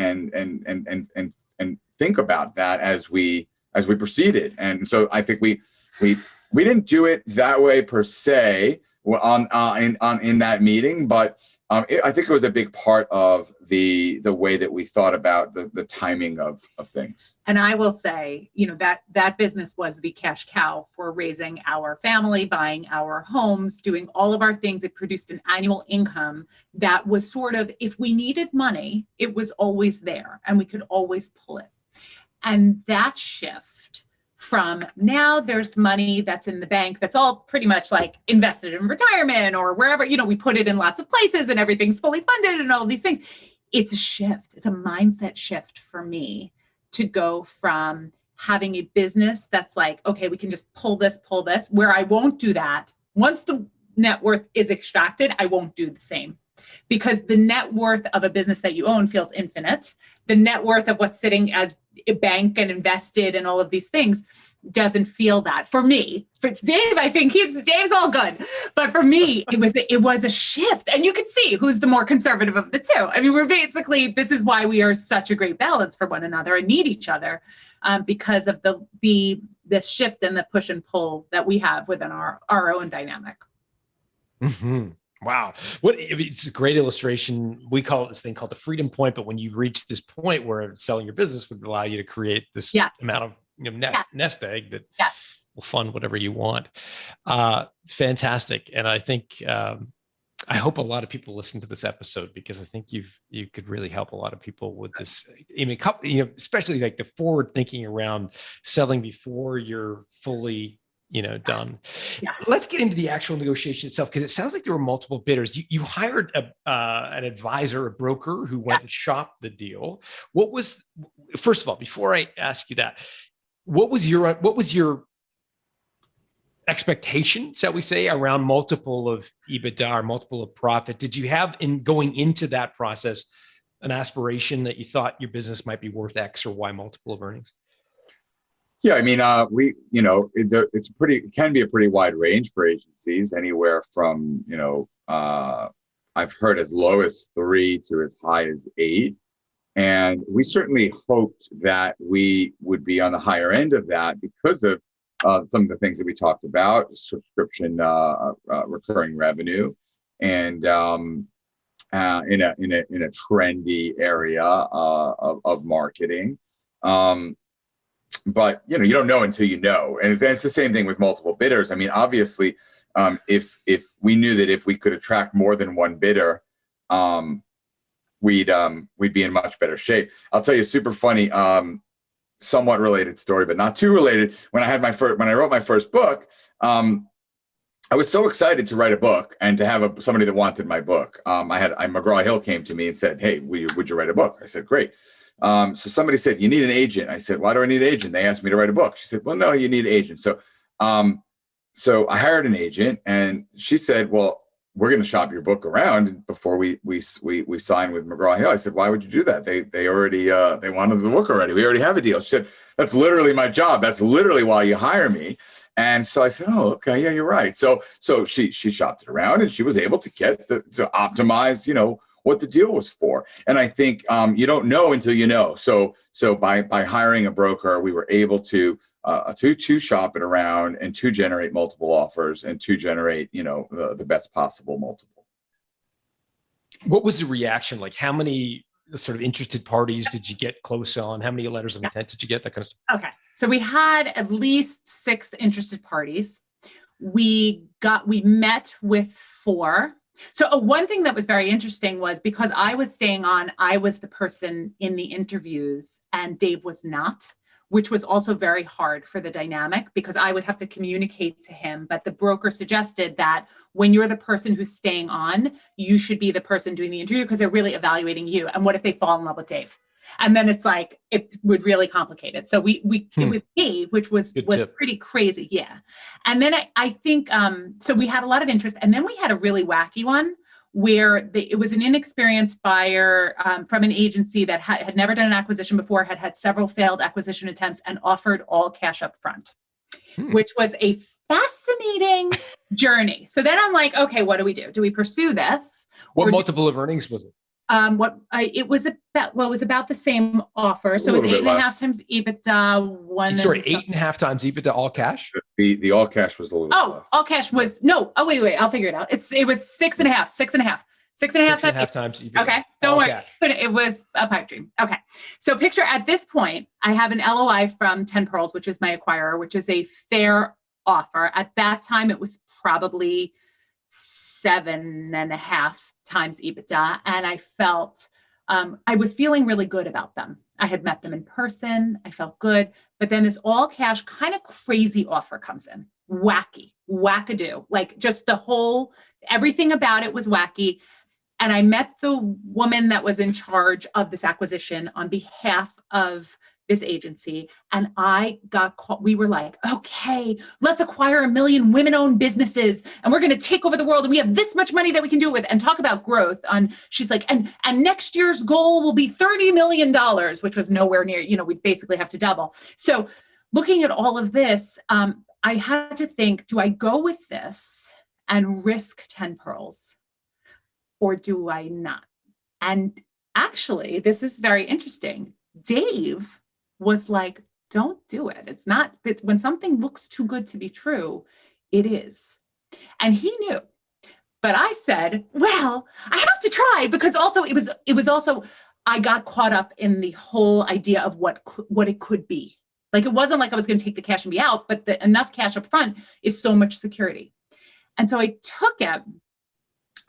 think about that as we proceeded. And so I think we didn't do it that way per se in that meeting, but I think it was a big part of the way that we thought about the timing of things. And I will say, that business was the cash cow for raising our family, buying our homes, doing all of our things. It produced an annual income that was sort of, if we needed money, it was always there and we could always pull it. And that shift from now there's money that's in the bank that's all pretty much like invested in retirement or wherever, we put it in lots of places and everything's fully funded and all these things. It's a shift. It's a mindset shift for me to go from having a business that's like, okay, we can just pull this, where I won't do that. Once the net worth is extracted, I won't do the same. Because the net worth of a business that you own feels infinite. The net worth of what's sitting as a bank and invested and all of these things doesn't feel that. For me, for Dave, I think Dave's all good. But for me, it was a shift. And you could see who's the more conservative of the two. I mean, this is why we are such a great balance for one another and need each other, because of the shift and the push and pull that we have within our own dynamic. Mm-hmm. Wow. It's a great illustration. We call it this thing called the freedom point, but when you reach this point where selling your business would allow you to create this amount of nest egg that will fund whatever you want. Fantastic. And I think, I hope a lot of people listen to this episode, because I think you could really help a lot of people with this. I mean, especially like the forward thinking around selling before you're fully done. Yeah. Let's get into the actual negotiation itself, because it sounds like there were multiple bidders. You hired an advisor, a broker who went and shopped the deal. First of all, before I ask you that, what was your expectation, shall we say, around multiple of EBITDA or multiple of profit? Did you have, in going into that process, an aspiration that you thought your business might be worth X or Y multiple of earnings? Yeah, I mean, it can be a pretty wide range for agencies, anywhere from, I've heard as low as 3 to as high as 8. And we certainly hoped that we would be on the higher end of that because of some of the things that we talked about: subscription, recurring revenue, and in a trendy area of marketing. But you don't know until you know, and it's the same thing with multiple bidders. I mean, obviously, if we knew that if we could attract more than one bidder, we'd be in much better shape. I'll tell you a super funny, somewhat related story, but not too related. When I wrote my first book, I was so excited to write a book and to have somebody that wanted my book. McGraw-Hill came to me and said, "Hey, would you write a book?" I said, "Great." So somebody said, "You need an agent." I said, "Why do I need an agent?" They asked me to write a book. She said, "Well, no, you need an agent." So I hired an agent, and she said, "Well, we're going to shop your book around before we sign with McGraw-Hill." I said, "Why would you do that? They already they wanted the book already. We already have a deal." She said, "That's literally my job. That's literally why you hire me." And so I said, "Oh, okay, yeah, you're right." So she shopped it around, and she was able to to optimize, what the deal was for. And I think you don't know until you know. So by hiring a broker, we were able to shop it around and to generate multiple offers and to generate, the best possible multiple. What was the reaction like? How many sort of interested parties did you get close on? How many letters of intent did you get? That kind of stuff. Okay. So we had at least 6 interested parties. We met with 4. So one thing that was very interesting was, because I was staying on, I was the person in the interviews and Dave was not, which was also very hard for the dynamic, because I would have to communicate to him. But the broker suggested that when you're the person who's staying on, you should be the person doing the interview, because they're really evaluating you. And what if they fall in love with Dave? And then it's like, it would really complicate it. So it was me, which was pretty crazy. Yeah. And then I think, so we had a lot of interest, and then we had a really wacky one where it was an inexperienced buyer from an agency that had never done an acquisition before, had several failed acquisition attempts, and offered all cash up front. which was a fascinating journey. So then I'm like, okay, what do we do? Do we pursue this? What multiple of earnings was it? It was about the same offer. So it was 8.5 times EBITDA. Sorry, 8.5 times EBITDA, all cash? The all cash was a little bit less. All cash was no. Oh, wait, I'll figure it out. It was 6.5 times EBITDA. Okay, don't worry. It was a pipe dream. Okay, so picture at this point, I have an LOI from 10 Pearls, which is my acquirer, which is a fair offer. At that time, it was probably 7.5 times EBITDA, and I felt I was feeling really good about them. I had met them in person. I felt good, but then this all cash kind of crazy offer comes in, wackadoo, like just everything about it was wacky. And I met the woman that was in charge of this acquisition on behalf of this agency. And I got called. We were like, okay, let's acquire 1 million women-owned businesses and we're going to take over the world. And we have this much money that we can do it with, and talk about growth. She's like, and next year's goal will be $30 million, which was nowhere near, we basically have to double. So looking at all of this, I had to think, do I go with this and risk 10 Pearls? Or do I not? And actually, this is very interesting. Dave was like, don't do it. It's not, when something looks too good to be true, it is. And he knew. But I said, well, I have to try, because also it was also, I got caught up in the whole idea of what it could be. Like, it wasn't like I was going to take the cash and be out, but enough cash up front is so much security. And so I took it.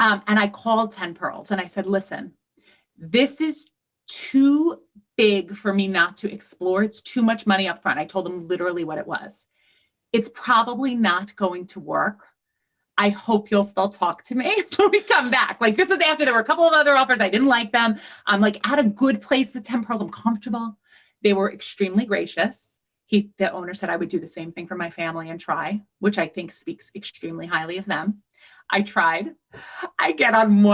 And I called 10 Pearls and I said, listen, this is too big for me not to explore. It's too much money up front. I told them literally what it was. It's probably not going to work. I hope you'll still talk to me when we come back. Like, this was after there were a couple of other offers. I didn't like them. I'm like at a good place with 10 Pearls. I'm comfortable. They were extremely gracious. The owner said I would do the same thing for my family and try, which I think speaks extremely highly of them. I tried. I get on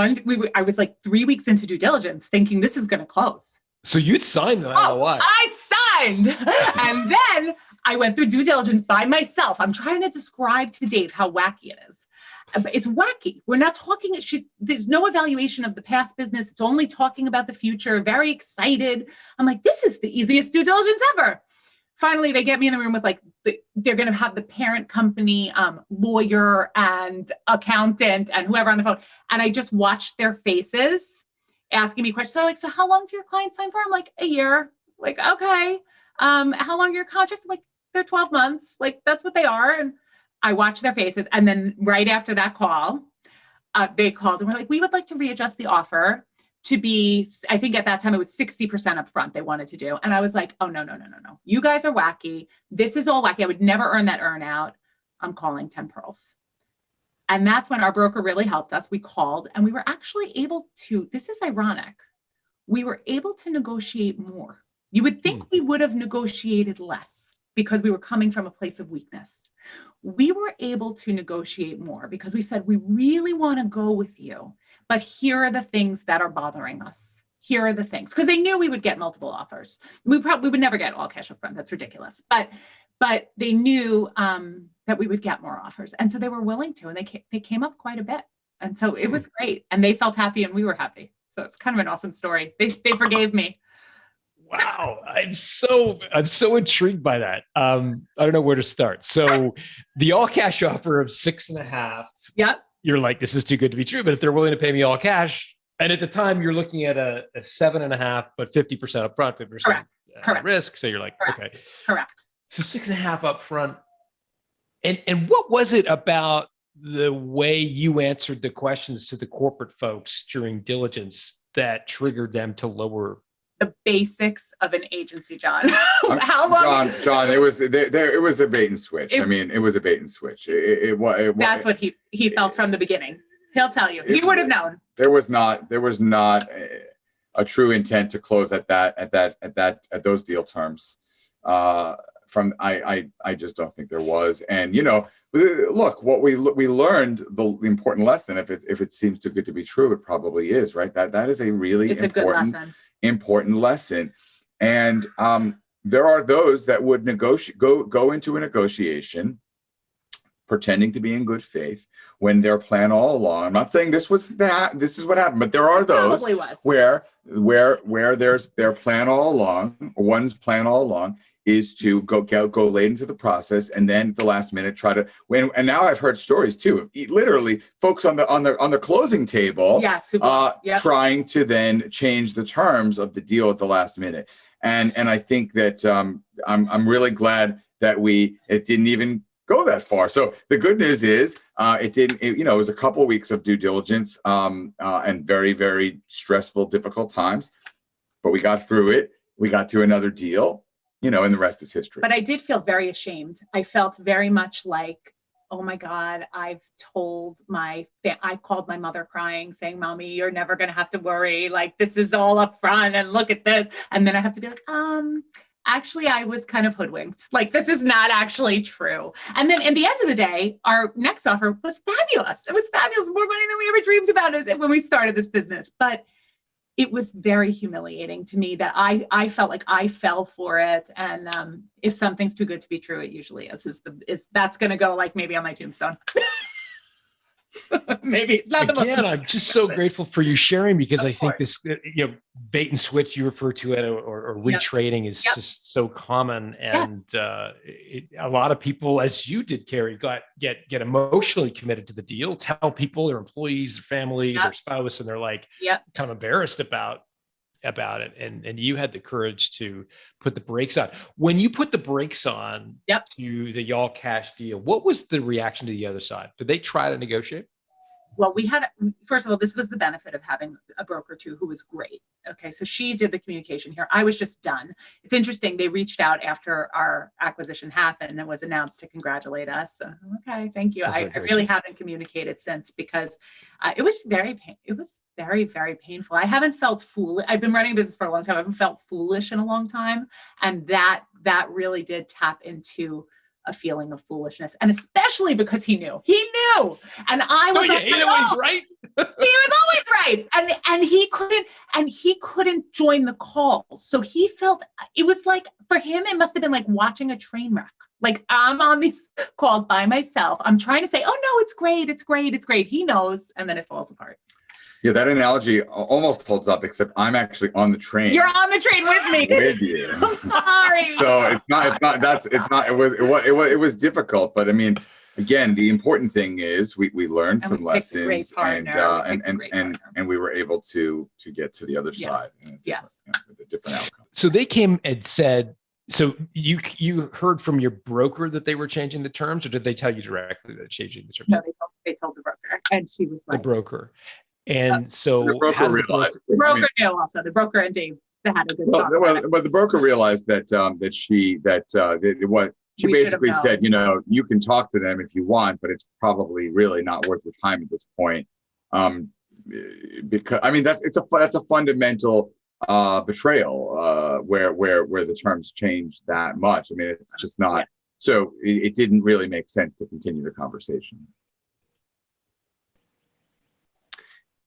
I was like 3 weeks into due diligence thinking this is going to close. So you'd signed the LOI. I signed. And then I went through due diligence by myself. I'm trying to describe to Dave how wacky it is. It's wacky. We're not talking, there's no evaluation of the past business. It's only talking about the future. Very excited. I'm like, this is the easiest due diligence ever. Finally, they get me in the room with they're going to have the parent company lawyer and accountant and whoever on the phone. And I just watched their faces asking me questions. They're like, so how long do your clients sign for? I'm like, a year. Like, okay. How long are your contracts? I'm like, they're 12 months. Like, that's what they are. And I watched their faces. And then right after that call, they called and were like, we would like to readjust the offer to be, I think at that time it was 60% upfront they wanted to do. And I was like, oh, no. You guys are wacky. This is all wacky. I would never earn that earn out. I'm calling 10 Pearls. And that's when our broker really helped us. We called and we were actually able to, this is ironic, we were able to negotiate more. You would think we would have negotiated less because we were coming from a place of weakness. We were able to negotiate more because we said, we really want to go with you, but here are the things that are bothering us. Here are the things, because they knew we would get multiple offers. We would never get all cash up front. That's ridiculous. But they knew that we would get more offers. And so they were willing to, and they came up quite a bit. And so it was great. And they felt happy and we were happy. So it's kind of an awesome story. They forgave me. Wow. I'm so intrigued by that. I don't know where to start. So the all cash offer of 6.5. Yep. You're like, this is too good to be true. But if they're willing to pay me all cash, and at the time you're looking at a 7.5, but 50% upfront, 50% Correct. risk. So you're like, okay. Correct. So 6.5 upfront. And what was it about the way you answered the questions to the corporate folks during diligence that triggered them to lower the basics of an agency, John? How long? John, it was a bait and switch. It was a bait and switch. That's what he felt from the beginning. He'll tell you. He would have known. There was not a true intent to close at those deal terms. I just don't think there was. And look, what we learned, the important lesson. If it seems too good to be true, it probably is, right? That is a really important lesson. And there are those that would go into a negotiation pretending to be in good faith when their plan all along. I'm not saying this is what happened, but there are those where there's their plan all along, or one's plan all along is to go late into the process, and then the last minute try to win. And now I've heard stories too, literally folks on the closing table, trying to then change the terms of the deal at the last minute. And I think that I'm really glad that it didn't even go that far. So the good news is it was a couple of weeks of due diligence and very, very stressful, difficult times, but we got through it. We got to another deal, and the rest is history. But I did feel very ashamed. I felt very much like, oh my God, I called my mother crying, saying, Mommy, you're never going to have to worry. Like, this is all up front and look at this. And then I have to be like, actually, I was kind of hoodwinked. Like, this is not actually true. And then at the end of the day, our next offer was fabulous. It was fabulous, more money than we ever dreamed about it when we started this business. But it was very humiliating to me that I felt like I fell for it. And if something's too good to be true, it usually is. That's going to go like maybe on my tombstone. Maybe it's not the most. Again, I'm just so grateful for you sharing, because I think this, bait and switch you refer to it, or retrading is just so common. And a lot of people, as you did, Carrie, get emotionally committed to the deal, tell people, their employees, their family, their spouse, and they're like kind of embarrassed about it. And you had the courage to put the brakes on. When you put the brakes on to the y'all cash deal, what was the reaction to the other side? Did they try to negotiate? Well, first of all, this was the benefit of having a broker too, who was great. Okay. So she did the communication here. I was just done. It's interesting. They reached out after our acquisition happened and was announced to congratulate us. So, okay. Thank you. I really haven't communicated since, because it was very very painful. I haven't felt foolish. I've been running a business for a long time. I haven't felt foolish in a long time. And that really did tap into a feeling of foolishness, and especially because he knew, and I was always right. He was always right, and he couldn't join the calls. So he felt it was like, for him, it must have been like watching a train wreck. Like, I'm on these calls by myself. I'm trying to say, oh no, it's great. He knows, and then it falls apart. Yeah, that analogy almost holds up, except I'm actually on the train. You're on the train with me. With you. I'm sorry. So it was difficult, but I mean, again, the important thing is we learned some lessons, and we were able to get to the other side. A different outcome. So they came and said, so you heard from your broker that they were changing the terms, or did they tell you directly that changing the terms? No, they told the broker, and she was like, the broker. And so the broker realized. The broker knew also. The broker and Dave had a good talk. But the broker realized that she basically said, you can talk to them if you want, but it's probably really not worth your time at this point. Because I mean that's a fundamental betrayal where the terms change that much. I mean, it's just not. Yeah. So it didn't really make sense to continue the conversation.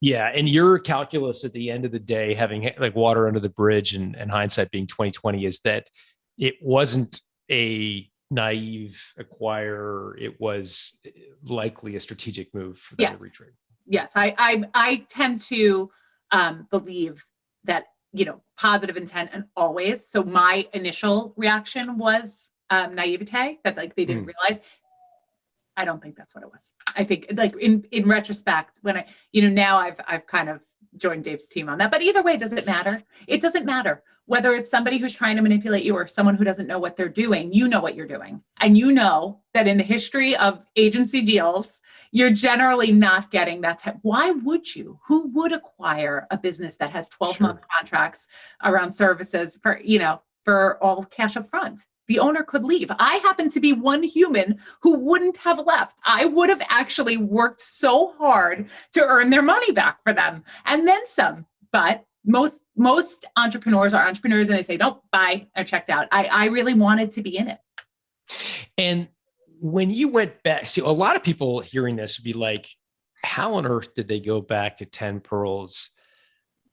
Yeah, and your calculus at the end of the day, having like water under the bridge and hindsight being 2020, is that it wasn't a naive acquire. It was likely a strategic move for them to retrade. Yes, I tend to believe that positive intent and always. So my initial reaction was naivete, that like they didn't realize. I don't think that's what it was. I think like in retrospect, when I, now I've kind of joined Dave's team on that, but either way, does it matter? It doesn't matter whether it's somebody who's trying to manipulate you or someone who doesn't know what they're doing. You know what you're doing. And you know that in the history of agency deals, you're generally not getting that type. Why would you? Who would acquire a business that has 12-month contracts around services for all cash up front? The owner could leave. I happen to be one human who wouldn't have left. I would have actually worked so hard to earn their money back for them and then some. But most entrepreneurs are entrepreneurs and they say, nope, bye, I checked out. I really wanted to be in it. And when you went back, see, a lot of people hearing this would be like, how on earth did they go back to 10 pearls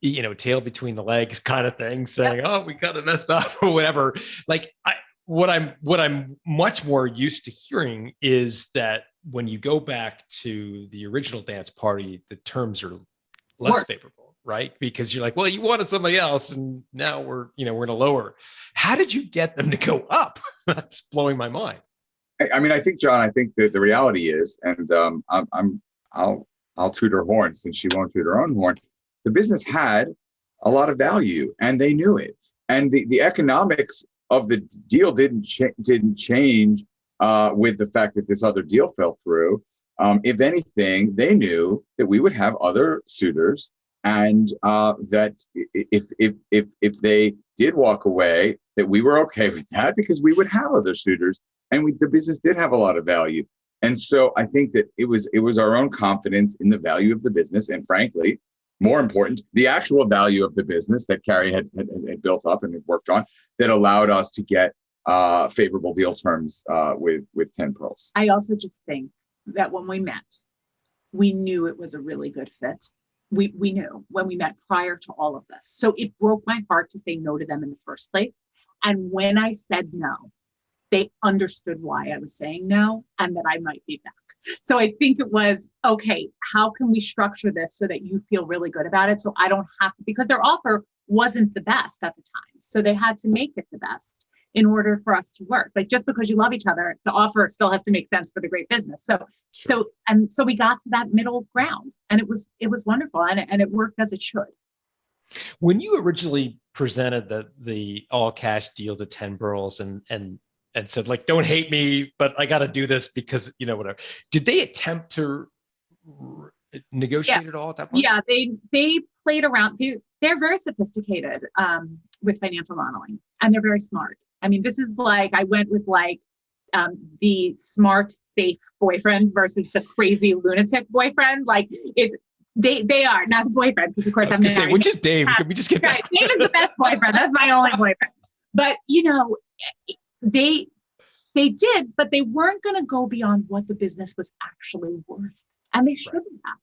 tail between the legs kind of thing, saying, "Oh, we got it messed up," or whatever. Like what I'm much more used to hearing is that when you go back to the original dance party, the terms are less favorable, right? Because you're like, well, you wanted somebody else, and now we're in a lower. How did you get them to go up? That's blowing my mind. I mean, I think, John, the reality is, and I'll toot her horn since she won't toot her own horn. The business had a lot of value, and they knew it. And the economics of the deal didn't change with the fact that this other deal fell through. If anything, they knew that we would have other suitors, and that if they did walk away, that we were okay with that because we would have other suitors, and the business did have a lot of value. And so I think that it was our own confidence in the value of the business, and frankly, more important, the actual value of the business that Carrie had built up and had worked on, that allowed us to get favorable deal terms with 10 Pearls. I also just think that when we met, we knew it was a really good fit. We knew when we met prior to all of this. So it broke my heart to say no to them in the first place. And when I said no, they understood why I was saying no and that I might be back. So I think it was, okay, how can we structure this so that you feel really good about it? So I don't have to, because their offer wasn't the best at the time. So they had to make it the best in order for us to work. Like, just because you love each other, the offer still has to make sense for the great business. So we got to that middle ground, and it was wonderful, and it worked as it should. When you originally presented the all cash deal to 10 Pearls and said, like, don't hate me, but I got to do this because, whatever. Did they attempt to negotiate at all at that point? Yeah, they played around. They're very sophisticated with financial modeling, and they're very smart. I mean, this is like, I went with the smart, safe boyfriend versus the crazy lunatic boyfriend. Like, they are not the boyfriend, because of course I'm saying, which is Dave. Can we just get that? Dave is the best boyfriend. That's my only boyfriend. But they did, but they weren't going to go beyond what the business was actually worth, and they shouldn't have.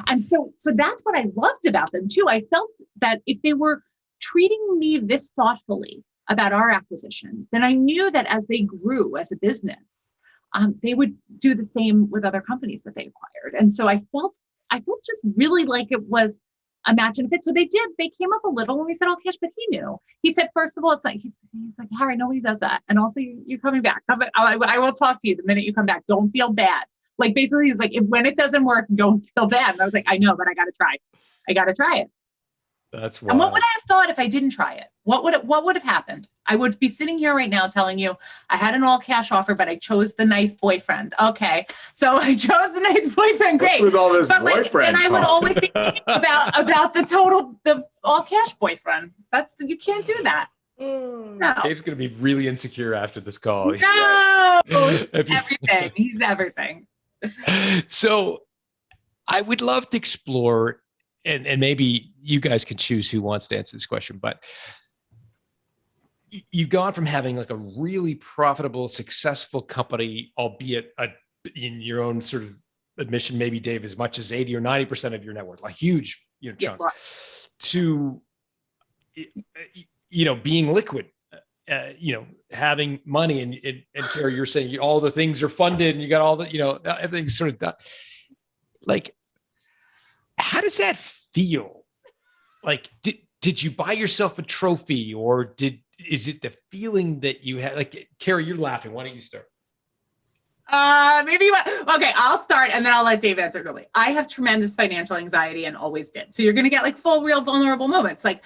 And so that's what I loved about them too. I felt that if they were treating me this thoughtfully about our acquisition, then I knew that as they grew as a business, they would do the same with other companies that they acquired. And so I felt just really like it was a match and a fit. So they came up a little when we said all cash, but he knew. He said, first of all, it's like, he's like, Harry, nobody does that. And also you're coming back. I will talk to you the minute you come back. Don't feel bad. Like, basically he's like, when it doesn't work, don't feel bad. And I was like, I know, but I got to try it. That's wild. And what would I have thought if I didn't try it? What would have happened? I would be sitting here right now telling you I had an all cash offer, but I chose the nice boyfriend. Okay, so I chose the nice boyfriend. Great. What's with all this boyfriend? And I would always think about the all cash boyfriend. You can't do that. No. Dave's going to be really insecure after this call. No, everything. He's everything. So I would love to explore, and maybe you guys can choose who wants to answer this question, but you've gone from having like a really profitable, successful company, albeit in your own sort of admission, maybe Dave, as much as 80 or 90% of your net worth, a huge chunk, to being liquid, having money, and Carrie, you're saying all the things are funded and you got all the, everything's sort of done. Like, how does that feel? Like, did you buy yourself a trophy, or is it the feeling that you had? Like, Carrie, you're laughing. Why don't you start? Okay, I'll start and then I'll let Dave answer early. I have tremendous financial anxiety and always did. So you're going to get like full, real vulnerable moments. Like,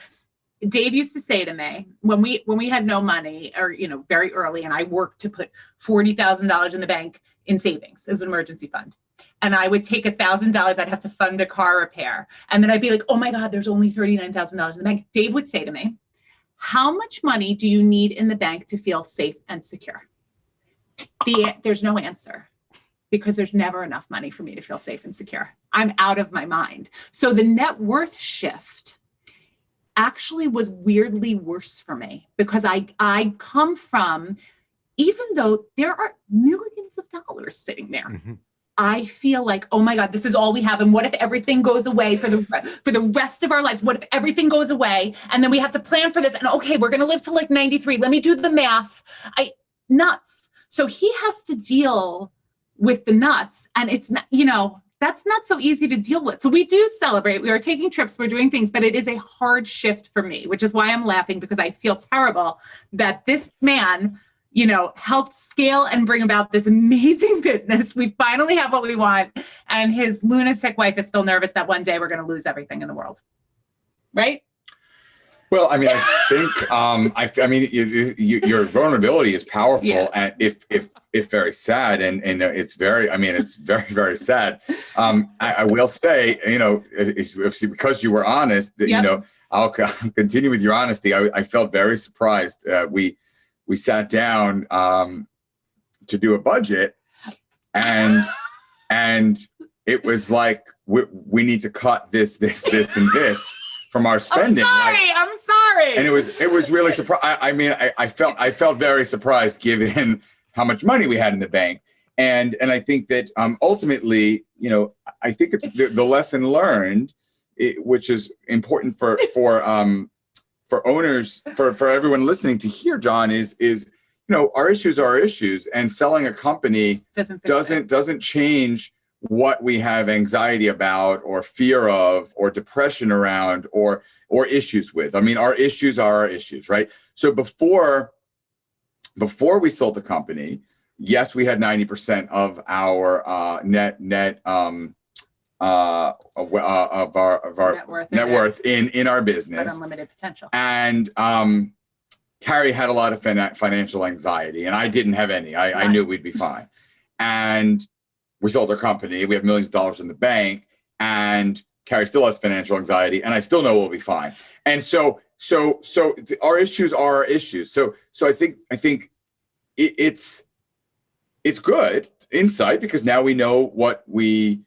Dave used to say to me when we had no money, or, very early, and I worked to put $40,000 in the bank in savings as an emergency fund. And I would take $1,000, I'd have to fund a car repair. And then I'd be like, oh my God, there's only $39,000 in the bank. Dave would say to me, how much money do you need in the bank to feel safe and secure? There's no answer, because there's never enough money for me to feel safe and secure. I'm out of my mind. So the net worth shift actually was weirdly worse for me, because I come from, even though there are millions of dollars sitting there, I feel like, oh my God, this is all we have. And what if everything goes away for the rest of our lives? What if everything goes away? And then we have to plan for this. And okay, we're going to live to like 93. Let me do the math. Nuts. So he has to deal with the nuts. And it's not, that's not so easy to deal with. So we do celebrate. We are taking trips. We're doing things, but it is a hard shift for me, which is why I'm laughing, because I feel terrible that this man helped scale and bring about this amazing business. We finally have what we want. And his lunatic wife is still nervous that one day we're going to lose everything in the world. Right? Well, I mean, I think, your vulnerability is powerful, yeah. And if very sad, and it's very, it's very, very sad. I will say, because you were honest, that, yep. I'll continue with your honesty. I felt very surprised. We sat down to do a budget, and it was like, we need to cut this, and this from our spending. I'm sorry. And it was really surprising. I felt very surprised given how much money we had in the bank. And I think that ultimately, I think it's the lesson learned, which is important for owners, for everyone listening to hear, John, is our issues are our issues, and selling a company doesn't change what we have anxiety about, or fear of, or depression around, or issues with. Our issues are our issues, right? So before we sold the company, yes, we had 90% of our net of our net worth in our business, but unlimited potential. And Carrie had a lot of financial anxiety, and I didn't have any. I knew we'd be fine. And we sold our company. We have millions of dollars in the bank, and Carrie still has financial anxiety, and I still know we'll be fine. And so our issues are our issues. So I think it's good insight, because now we know what we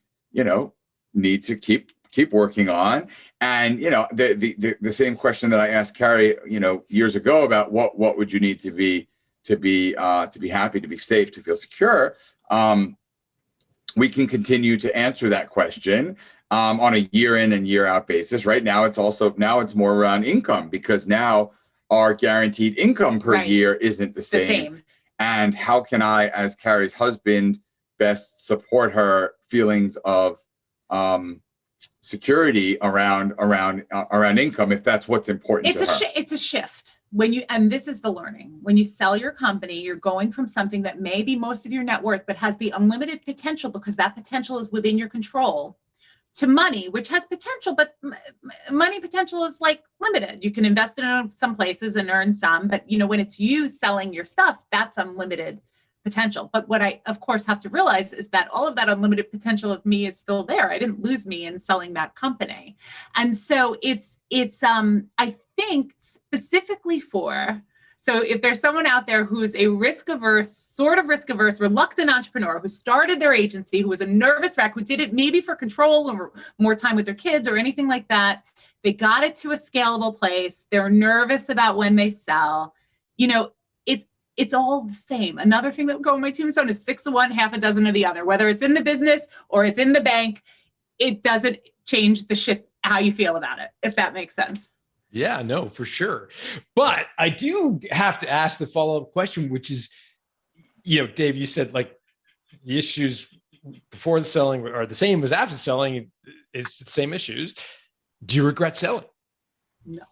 need to keep working on. And the same question that I asked Carrie years ago about what would you need to be happy, to be safe, to feel secure, we can continue to answer that question on a year in and year out basis. Right now it's more around income, because now our guaranteed income per year isn't the same. And how can I, as Carrie's husband, best support her feelings of security around income, if that's what's important to her. It's a shift. And this is the learning. When you sell your company, you're going from something that may be most of your net worth, but has the unlimited potential, because that potential is within your control, to money, which has potential, but money potential is like limited. You can invest it in some places and earn some, but when it's you selling your stuff, that's unlimited potential. But what I, of course, have to realize is that all of that unlimited potential of me is still there. I didn't lose me in selling that company. And so it's I think specifically so if there's someone out there who is a risk-averse, reluctant entrepreneur who started their agency, who was a nervous wreck, who did it maybe for control or more time with their kids or anything like that, they got it to a scalable place, they're nervous about when they sell, it's all the same. Another thing that would go on my tombstone is 6 of one, half a dozen of the other. Whether it's in the business or it's in the bank, it doesn't change the shit, how you feel about it, if that makes sense. Yeah, no, for sure. But I do have to ask the follow-up question, which is, Dave, you said like the issues before the selling are the same as after selling. It's the same issues. Do you regret selling? No.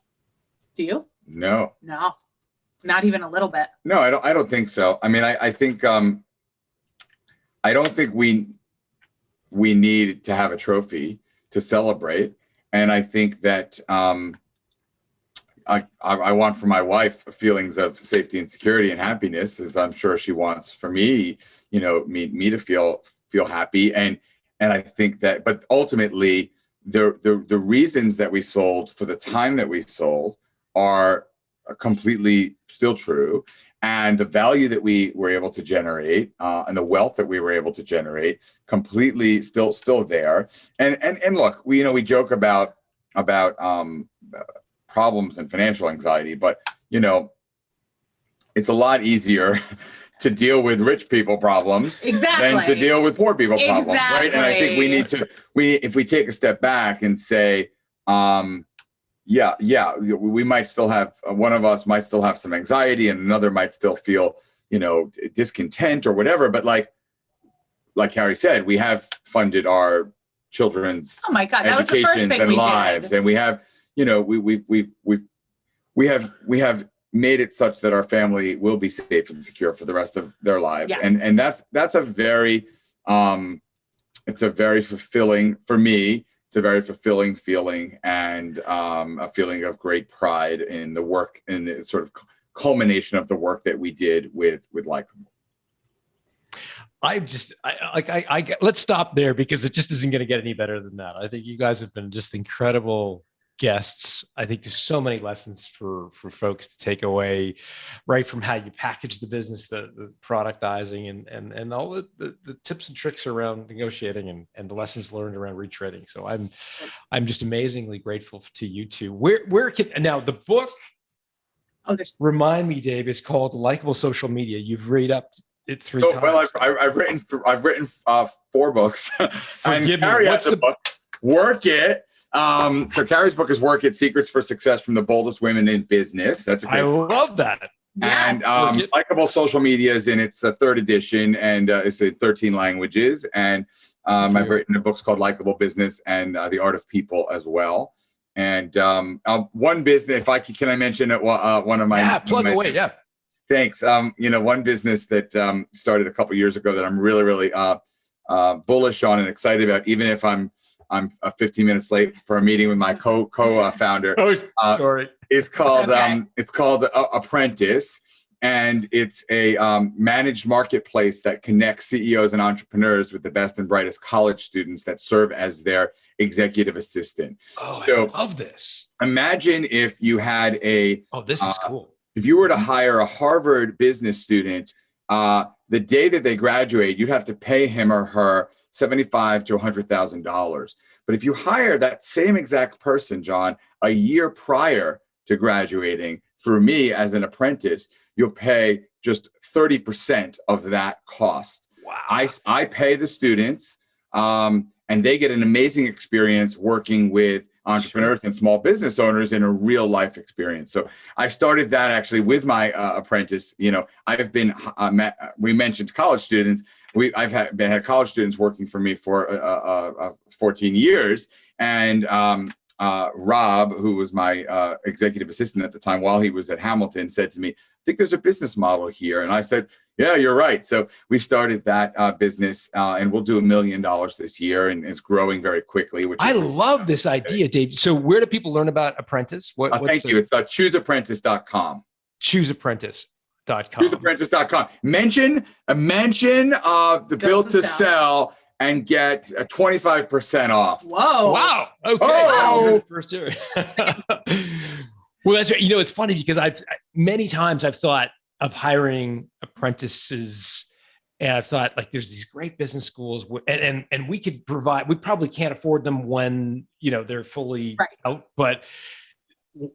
Do you? No. No. Not even a little bit. No, I don't think so. I think I don't think we need to have a trophy to celebrate. And I think that I want for my wife feelings of safety and security and happiness, as I'm sure she wants for me, me to feel happy. And I think that, but ultimately the reasons that we sold for the time that we sold are completely still true, and the value that we were able to generate and the wealth that we were able to generate completely still there. And look, we joke about problems and financial anxiety, but it's a lot easier to deal with rich people problems Exactly. than to deal with poor people problems, right? And I think if we take a step back and say, we might still have, one of us might still have some anxiety and another might still feel, discontent or whatever. But like Carrie said, we have funded our children's educations and lives. And we have, we have made it such that our family will be safe and secure for the rest of their lives. Yes. And that's a very, it's a very fulfilling, for me, it's a very fulfilling feeling, and a feeling of great pride in the work and the sort of culmination of the work that we did with Likeable. Let's stop there because it just isn't going to get any better than that. I think you guys have been just incredible guests. I think there's so many lessons for folks to take away, right from how you package the business, the productizing, and all the tips and tricks around negotiating and the lessons learned around retrading. So I'm just amazingly grateful to you two. Where can now the book? Remind me, Dave, is called Likeable Social Media. You've read up it 3 times. Well, I've written 4 books. And Forgive me. Carrie What's has the book? Work It. So Carrie's book is Work It: Secrets for Success from the Boldest Women in Business. That's a great book. Love that. And Likeable Social Media is in its 3rd edition, and it's in 13 languages. And I've written books called Likeable Business and The Art of People as well. And one business, can I mention it? One of my plug away. Yeah. Thanks. One business that started a couple years ago that I'm really, really bullish on and excited about, even if I'm 15 minutes late for a meeting with my co-founder. Sorry. It's called Apprentice, and it's a managed marketplace that connects CEOs and entrepreneurs with the best and brightest college students that serve as their executive assistant. I love this. Imagine if you had this is cool. If you were to hire a Harvard business student, the day that they graduate, you'd have to pay him or her $75,000 to $100,000. But if you hire that same exact person, John, a year prior to graduating through me as an apprentice, you'll pay just 30% of that cost. Wow. I pay the students, and they get an amazing experience working with entrepreneurs and small business owners in a real life experience. So I started that actually with my apprentice. I've been, we mentioned college students. I've had college students working for me for 14 years. And Rob, who was my executive assistant at the time while he was at Hamilton, said to me, I think there's a business model here. And I said, yeah, you're right. So we started that business, and we'll do $1 million this year, and it's growing very quickly. Which I love this idea, Dave. So where do people learn about Apprentice? Thank you. It's chooseapprentice.com. Chooseapprentice.com. Chooseapprentice.com. Mention the Built to Sell and get 25% off. Whoa! Wow. Okay. Oh. First year. Well, that's right. It's funny because many times I've thought of hiring apprentices, and I've thought there's these great business schools, and we could provide. We probably can't afford them when they're fully out, but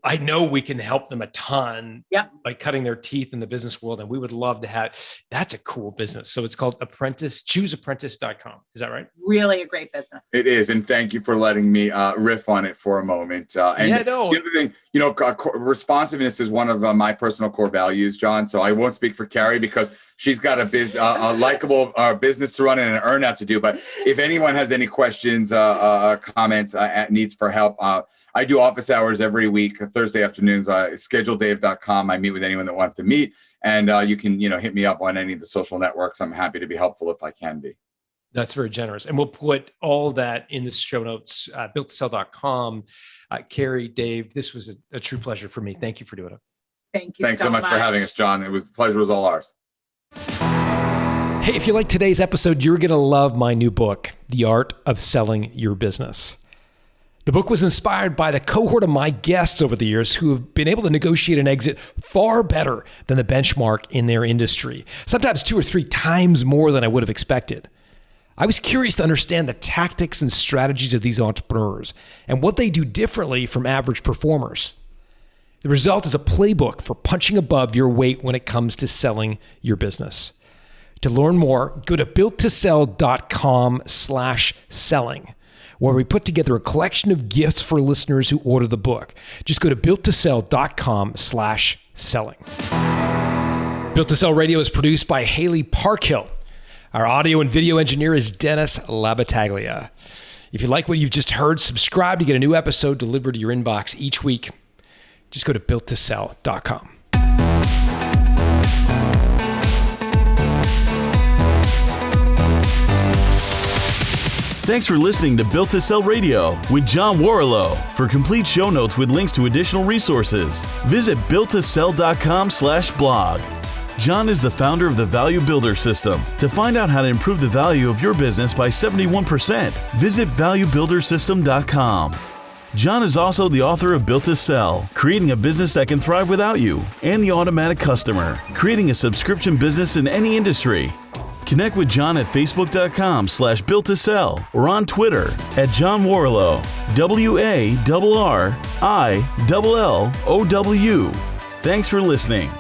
I know we can help them a ton by cutting their teeth in the business world, and we would love to have. That's a cool business. So it's called Apprentice. Chooseapprentice.com. Is that right? Really a great business. It is, and thank you for letting me riff on it for a moment. The other thing, responsiveness is one of my personal core values, John. So I won't speak for Carrie because she's got a likable business to run and an earn out to do. But if anyone has any questions, comments, needs for help, I do office hours every week, Thursday afternoons, scheduledave.com. I meet with anyone that wants to meet, and you can, hit me up on any of the social networks. I'm happy to be helpful if I can be. That's very generous. And we'll put all that in the show notes, builttosell.com. Carrie, Dave, this was a true pleasure for me. Thank you for doing it. Thank you. Thanks so much for having us, John. The pleasure was all ours. Hey, if you like today's episode, you're going to love my new book, The Art of Selling Your Business. The book was inspired by the cohort of my guests over the years who have been able to negotiate an exit far better than the benchmark in their industry, sometimes 2 or 3 times more than I would have expected. I was curious to understand the tactics and strategies of these entrepreneurs and what they do differently from average performers. The result is a playbook for punching above your weight when it comes to selling your business. To learn more, go to builttosell.com/selling, where we put together a collection of gifts for listeners who order the book. Just go to builttosell.com/selling. Built to Sell Radio is produced by Haley Parkhill. Our audio and video engineer is Dennis Labataglia. If you like what you've just heard, subscribe to get a new episode delivered to your inbox each week. Just go to builttosell.com. Thanks for listening to Built to Sell Radio with John Warrillow. For complete show notes with links to additional resources, visit builttosell.com/blog. John is the founder of the Value Builder System. To find out how to improve the value of your business by 71%, visit valuebuildersystem.com. John is also the author of Built to Sell, Creating a Business That Can Thrive Without You, and The Automatic Customer, Creating a Subscription Business in Any Industry. Connect with John at facebook.com/builttosell or on Twitter at John Warrillow, WARRILLOW. Thanks for listening.